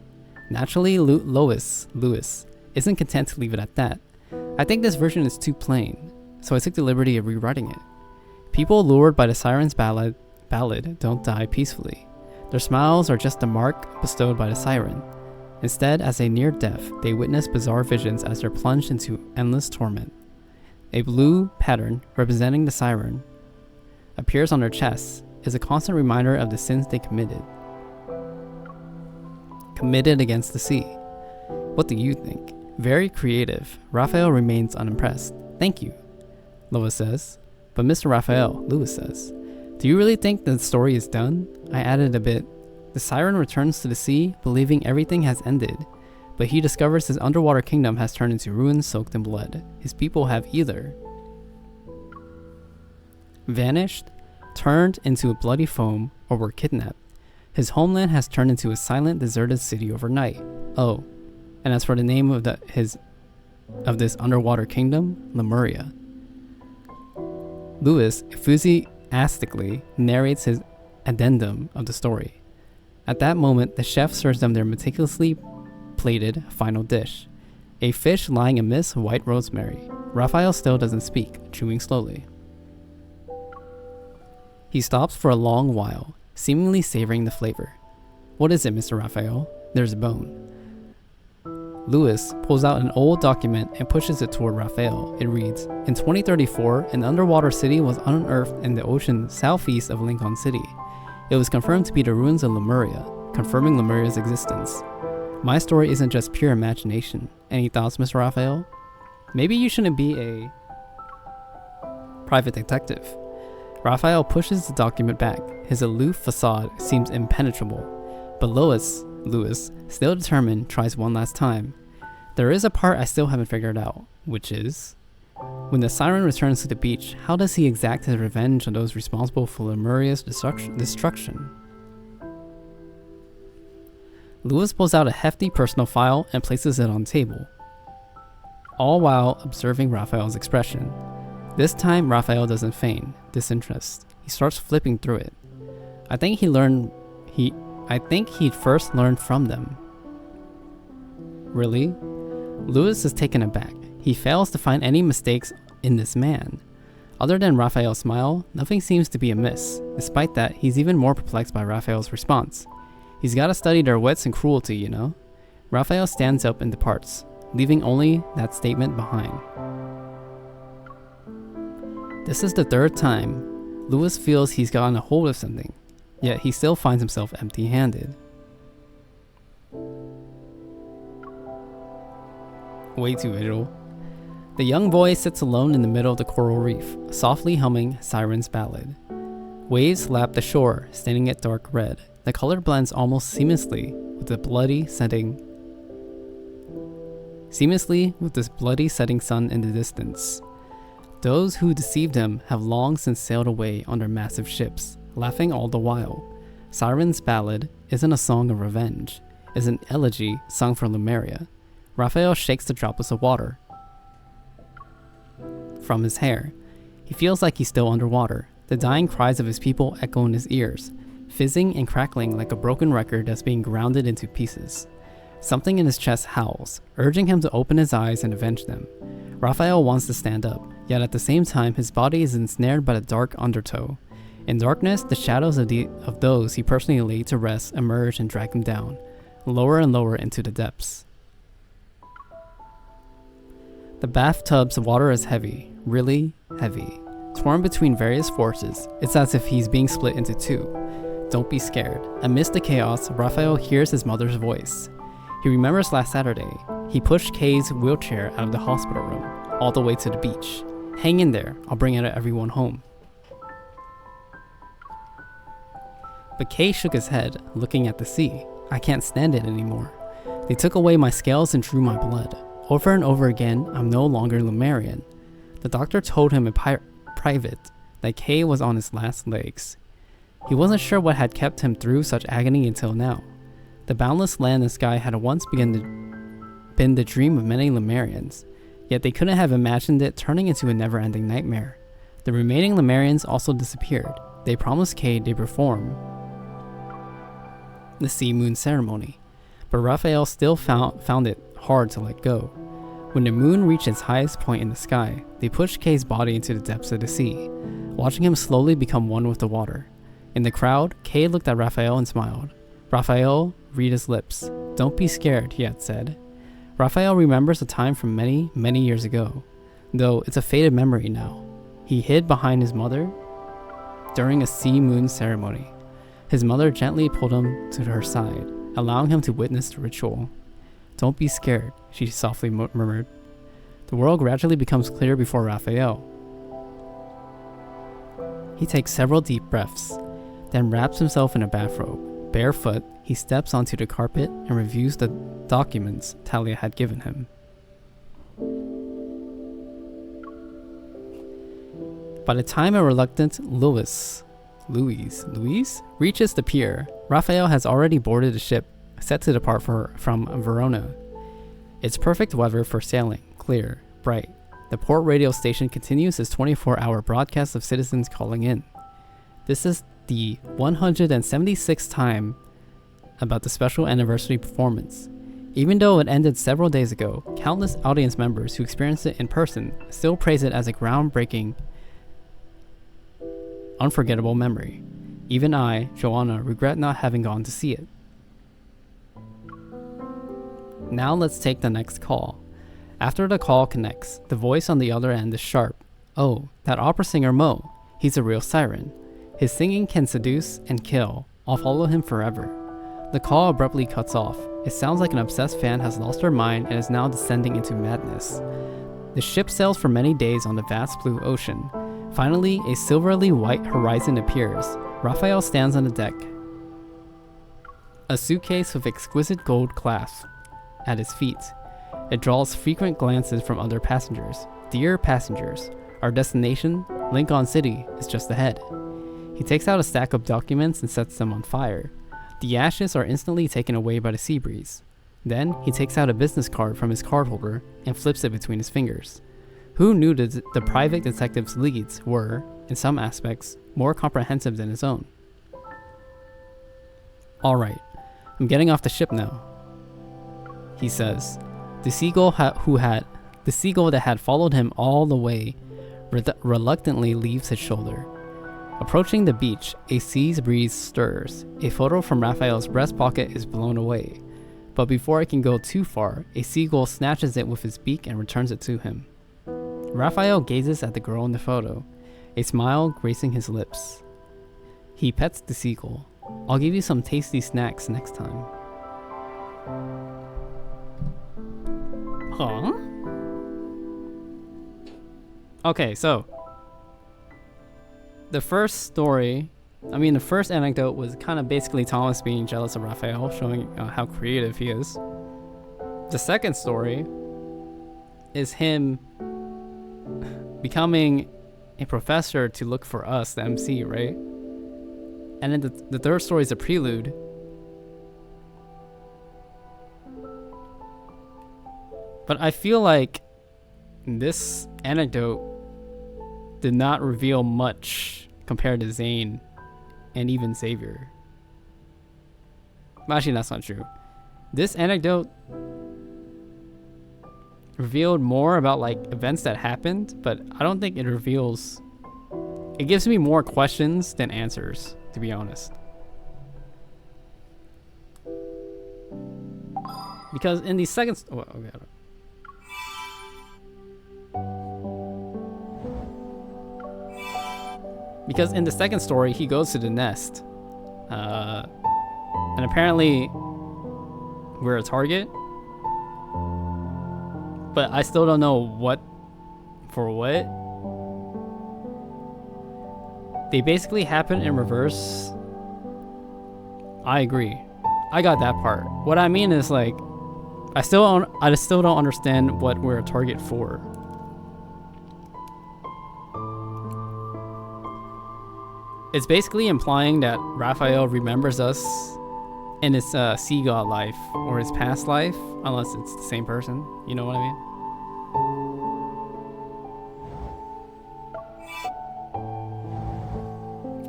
Naturally, Louis isn't content to leave it at that. I think this version is too plain, so I took the liberty of rewriting it. People lured by the siren's ballad don't die peacefully. Their smiles are just the mark bestowed by the siren. Instead, as they near death, they witness bizarre visions as they're plunged into endless torment. A blue pattern representing the siren appears on their chests, is a constant reminder of the sins they committed against the sea. What do you think? Very creative. Rafayel remains unimpressed. Thank you, Lois says. But Mr. Rafayel, Louis says, do you really think the story is done? I added a bit. The siren returns to the sea, believing everything has ended, but he discovers his underwater kingdom has turned into ruins soaked in blood. His people have either vanished, turned into a bloody foam, or were kidnapped. His homeland has turned into a silent, deserted city overnight. Oh, and as for the name of this underwater kingdom, Lemuria. Louis enthusiastically narrates his addendum of the story. At that moment, the chef serves them their meticulously plated final dish, a fish lying amidst white rosemary. Rafayel still doesn't speak, chewing slowly. He stops for a long while, seemingly savoring the flavor. What is it, Mr. Rafayel? There's a bone. Louis pulls out an old document and pushes it toward Rafayel. It reads, in 2034, an underwater city was unearthed in the ocean southeast of Lincoln City. It was confirmed to be the ruins of Lemuria, confirming Lemuria's existence. My story isn't just pure imagination. Any thoughts, Mr. Rafayel? Maybe you shouldn't be a private detective. Rafayel pushes the document back. His aloof facade seems impenetrable. But Louis, still determined, tries one last time. There is a part I still haven't figured out, which is, when the siren returns to the beach, how does he exact his revenge on those responsible for Lemuria's destruction? Louis pulls out a hefty personal file and places it on the table, all while observing Rafayel's expression. This time, Rafayel doesn't feign disinterest. He starts flipping through it. I think he'd first learned from them. Really? Louis is taken aback. He fails to find any mistakes in this man. Other than Rafayel's smile, nothing seems to be amiss. Despite that, he's even more perplexed by Rafayel's response. He's gotta study their wits and cruelty, you know? Rafayel stands up and departs, leaving only that statement behind. This is the third time Louis feels he's gotten a hold of something, yet he still finds himself empty-handed. Way too visual. The young boy sits alone in the middle of the coral reef, softly humming Siren's ballad. Waves lap the shore, staining it dark red. The color blends almost seamlessly with this bloody setting sun in the distance. Those who deceived him have long since sailed away on their massive ships, laughing all the while. Siren's ballad isn't a song of revenge, it's an elegy sung for Lemuria. Rafayel shakes the droplets of water from his hair. He feels like he's still underwater. The dying cries of his people echo in his ears, fizzing and crackling like a broken record that's being grounded into pieces. Something in his chest howls, urging him to open his eyes and avenge them. Rafayel wants to stand up, yet at the same time his body is ensnared by the dark undertow. In darkness, the shadows of those he personally laid to rest emerge and drag him down, lower and lower into the depths. The bathtub's water is heavy, really heavy. Torn between various forces, it's as if he's being split into two. Don't be scared. Amidst the chaos, Rafayel hears his mother's voice. He remembers last Saturday. He pushed Kay's wheelchair out of the hospital room, all the way to the beach. Hang in there, I'll bring everyone home. But Kay shook his head, looking at the sea. I can't stand it anymore. They took away my scales and drew my blood. Over and over again, I'm no longer Lemurian. The doctor told him in private that Kay was on his last legs. He wasn't sure what had kept him through such agony until now. The boundless land and sky had once been the dream of many Lemurians, yet they couldn't have imagined it turning into a never-ending nightmare. The remaining Lemurians also disappeared. They promised Kay they'd perform the sea moon ceremony, but Rafayel still found it hard to let go. When the moon reached its highest point in the sky, they pushed Kay's body into the depths of the sea, watching him slowly become one with the water. In the crowd, Kay looked at Rafayel and smiled. Rafayel read his lips. Don't be scared, he had said. Rafayel remembers a time from many, many years ago, though it's a faded memory now. He hid behind his mother during a sea moon ceremony. His mother gently pulled him to her side, allowing him to witness the ritual. Don't be scared, she softly murmured. The world gradually becomes clear before Rafayel. He takes several deep breaths, then wraps himself in a bathrobe. Barefoot, he steps onto the carpet and reviews the documents Talia had given him. By the time a reluctant Louis reaches the pier, Rafayel has already boarded the ship set to depart from Verona. It's perfect weather for sailing, clear, bright. The port radio station continues its 24-hour broadcast of citizens calling in. This is the 176th time about the special anniversary performance. Even though it ended several days ago, countless audience members who experienced it in person still praise it as a groundbreaking, unforgettable memory. Even I, Joanna, regret not having gone to see it. Now let's take the next call. After the call connects, the voice on the other end is sharp. Oh, that opera singer Mo. He's a real siren. His singing can seduce and kill. I'll follow him forever. The call abruptly cuts off. It sounds like an obsessed fan has lost her mind and is now descending into madness. The ship sails for many days on the vast blue ocean. Finally, a silverly white horizon appears. Rafayel stands on the deck, a suitcase with exquisite gold clasp at his feet. It draws frequent glances from other passengers. Dear passengers, our destination, Lincoln City, is just ahead. He takes out a stack of documents and sets them on fire. The ashes are instantly taken away by the sea breeze. Then, he takes out a business card from his card holder and flips it between his fingers. Who knew that the private detective's leads were, in some aspects, more comprehensive than his own? Alright, I'm getting off the ship now, he says. The seagull that had followed him all the way reluctantly leaves his shoulder. Approaching the beach, a sea's breeze stirs. A photo from Rafayel's breast pocket is blown away. But before it can go too far, a seagull snatches it with his beak and returns it to him. Rafayel gazes at the girl in the photo, a smile gracing his lips. He pets the seagull. I'll give you some tasty snacks next time. Huh? Okay, so the first anecdote was kind of basically Thomas being jealous of Rafayel, showing how creative he is. The second story is him becoming a professor to look for us, the MC, right? And then the third story is a prelude. But I feel like this anecdote did not reveal much compared to Zane and even Xavier. Actually, that's not true. This anecdote revealed more about like events that happened, but I don't think it reveals. It gives me more questions than answers, to be honest. Because in the second, because in the second story, he goes to the nest, and apparently we're a target. But I still don't know what for what. They basically happen in reverse. I agree. I got that part. What I mean is like, I still don't understand what we're a target for. It's basically implying that Rafayel remembers us in his sea god life or his past life, unless it's the same person. You know what I mean?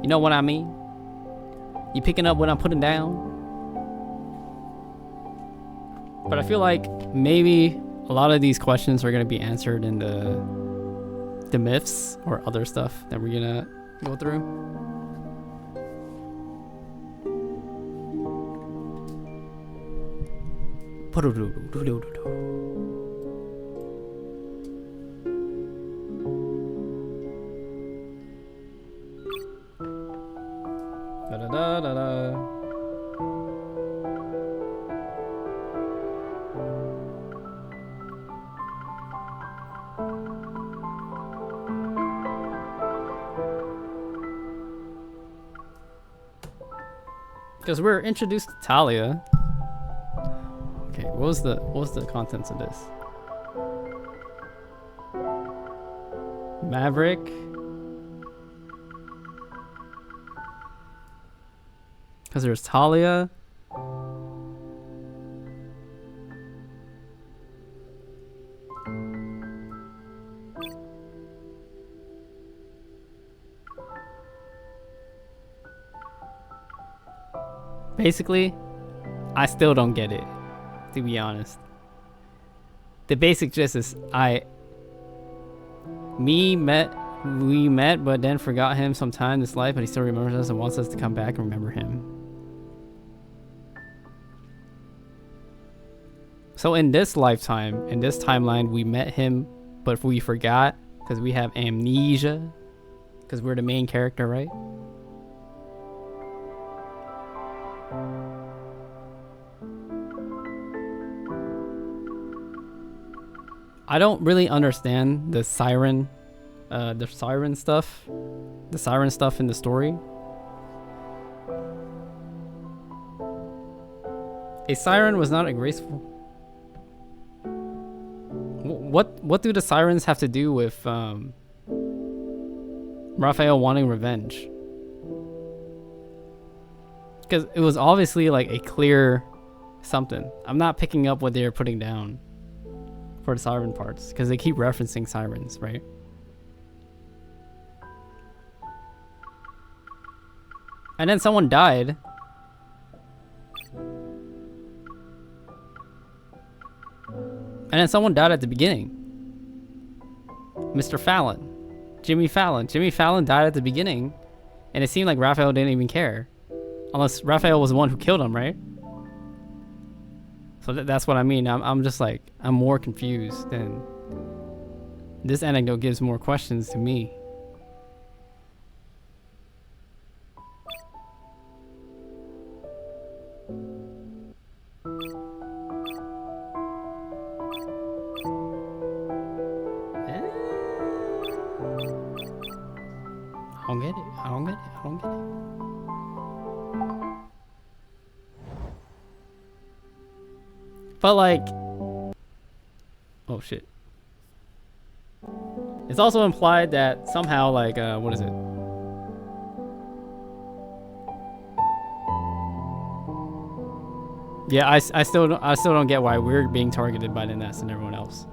You know what I mean? You picking up what I'm putting down? But I feel like maybe a lot of these questions are going to be answered in the myths or other stuff that we're going to go through. Because we're introduced to Talia. Okay, what was the contents of this? Maverick. Because there's Talia. Basically, I still don't get it, to be honest. The basic gist is we met, but then forgot him sometime in this life, but he still remembers us and wants us to come back and remember him. So in this lifetime, in this timeline, we met him, but we forgot because we have amnesia, because we're the main character, right? I don't really understand the siren stuff in the story. A siren was not a graceful. What do the sirens have to do with Rafayel wanting revenge? Because it was obviously like a clear something. I'm not picking up what they're putting down for the siren parts, because they keep referencing sirens, right? And then someone died. And then someone died at the beginning. Mr. Fallon. Jimmy Fallon. Jimmy Fallon died at the beginning, and it seemed like Rafayel didn't even care. Unless Rafayel was the one who killed him, right? So that's what I mean. I'm just like, I'm more confused than... This anecdote gives more questions to me. I don't get it. I don't get it. I don't get it. But like, oh shit. It's also implied that somehow like, what is it? Yeah, I still don't get why we're being targeted by the Nest and everyone else.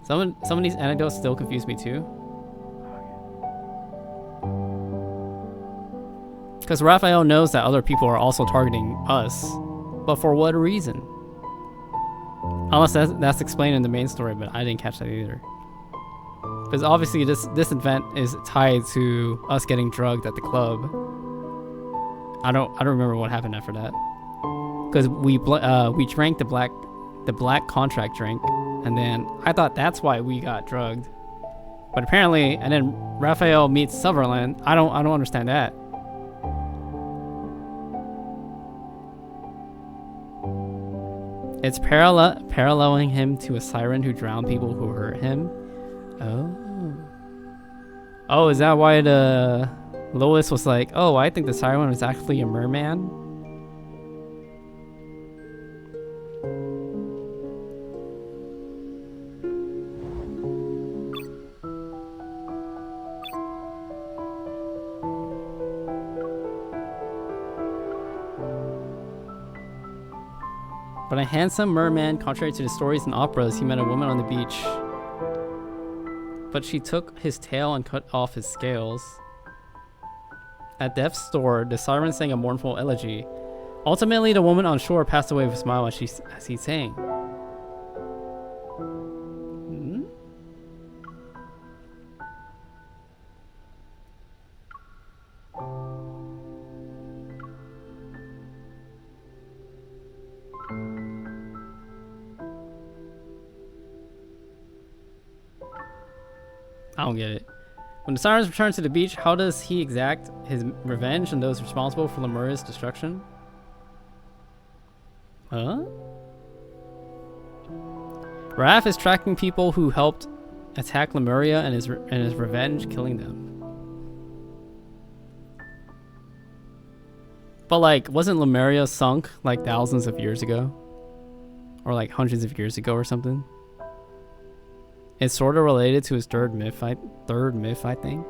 Some of these anecdotes still confuse me too. Because Rafayel knows that other people are also targeting us, but for what reason? Unless that's explained in the main story, but I didn't catch that either. Because obviously this event is tied to us getting drugged at the club. I don't remember what happened after that. Because we drank the black contract drink, and then I thought that's why we got drugged. But apparently, and then Rafayel meets Sutherland. I don't understand that. It's paralleling him to a siren who drowned people who hurt him. Oh, is that why the Lois was like, oh, I think the siren was actually a merman? But a handsome merman, contrary to the stories and operas, he met a woman on the beach. But she took his tail and cut off his scales. At Death's store, the siren sang a mournful elegy. Ultimately, the woman on shore passed away with a smile as he sang. I don't get it. When the sirens return to the beach, how does he exact his revenge on those responsible for Lemuria's destruction? Huh? Raph is tracking people who helped attack Lemuria and his revenge killing them. But like, wasn't Lemuria sunk like thousands of years ago? Or like hundreds of years ago or something? It's sort of related to his third myth, I think.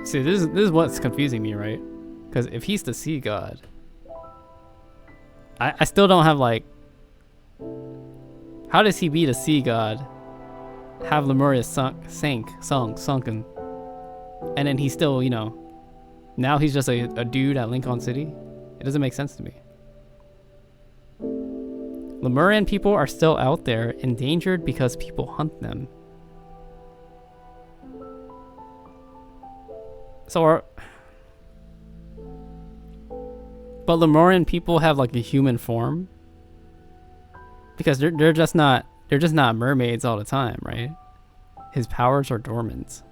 See, this is what's confusing me, right? Because if he's the sea god, I still don't have like, how does he be the sea god, have Lemuria sunken, and then he's still, you know, now he's just a dude at Lincoln City? It doesn't make sense to me. Lemurian people are still out there, endangered because people hunt them. But Lemurian people have like a human form? Because they're just not mermaids all the time, right? His powers are dormant.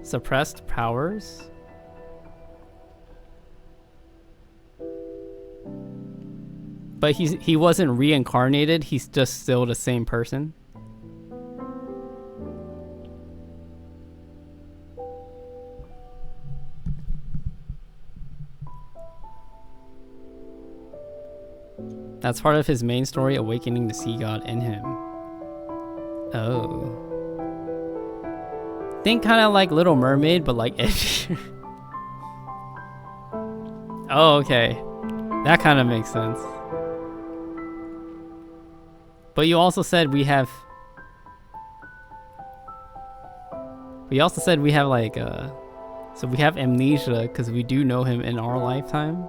Suppressed powers? But he wasn't reincarnated, he's just still the same person? That's part of his main story, awakening the sea god in him. Oh. Think kind of like Little Mermaid, but like edgy. Oh, okay. That kind of makes sense. But you also said we have like So we have amnesia because we do know him in our lifetime.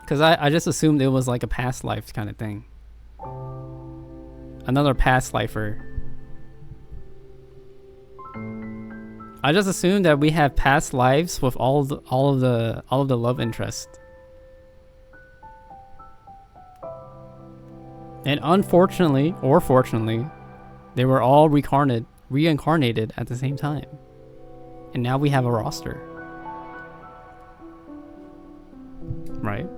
Because I just assumed it was like a past life kind of thing. Another past lifer. I just assumed that we have past lives with all of the love interest. And unfortunately, or fortunately, they were all reincarnated at the same time. And now we have a roster. Right?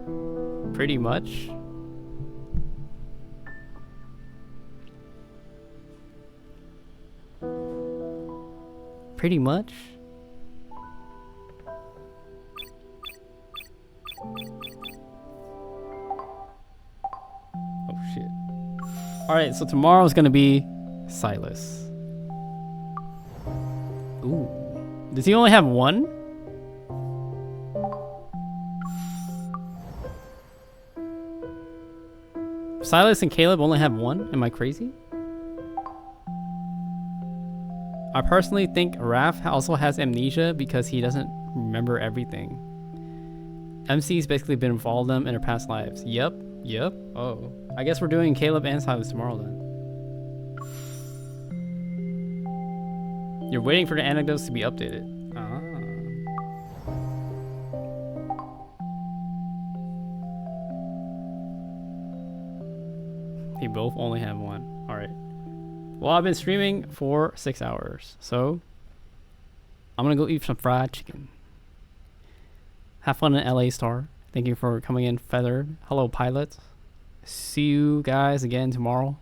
Pretty much. Pretty much. Oh shit. Alright, so tomorrow's gonna be Silas. Ooh. Does he only have one? Silas and Caleb only have one? Am I crazy? I personally think Raph also has amnesia because he doesn't remember everything. MC's basically been with all of them in their past lives. Yep. Oh. I guess we're doing Caleb and Silas tomorrow then. You're waiting for the anecdotes to be updated. Ah. They both only have one. Alright. Well, I've been streaming for 6 hours, so I'm gonna go eat some fried chicken. Have fun in LA Star. Thank you for coming in, Feathered. Hello, pilots. See you guys again tomorrow.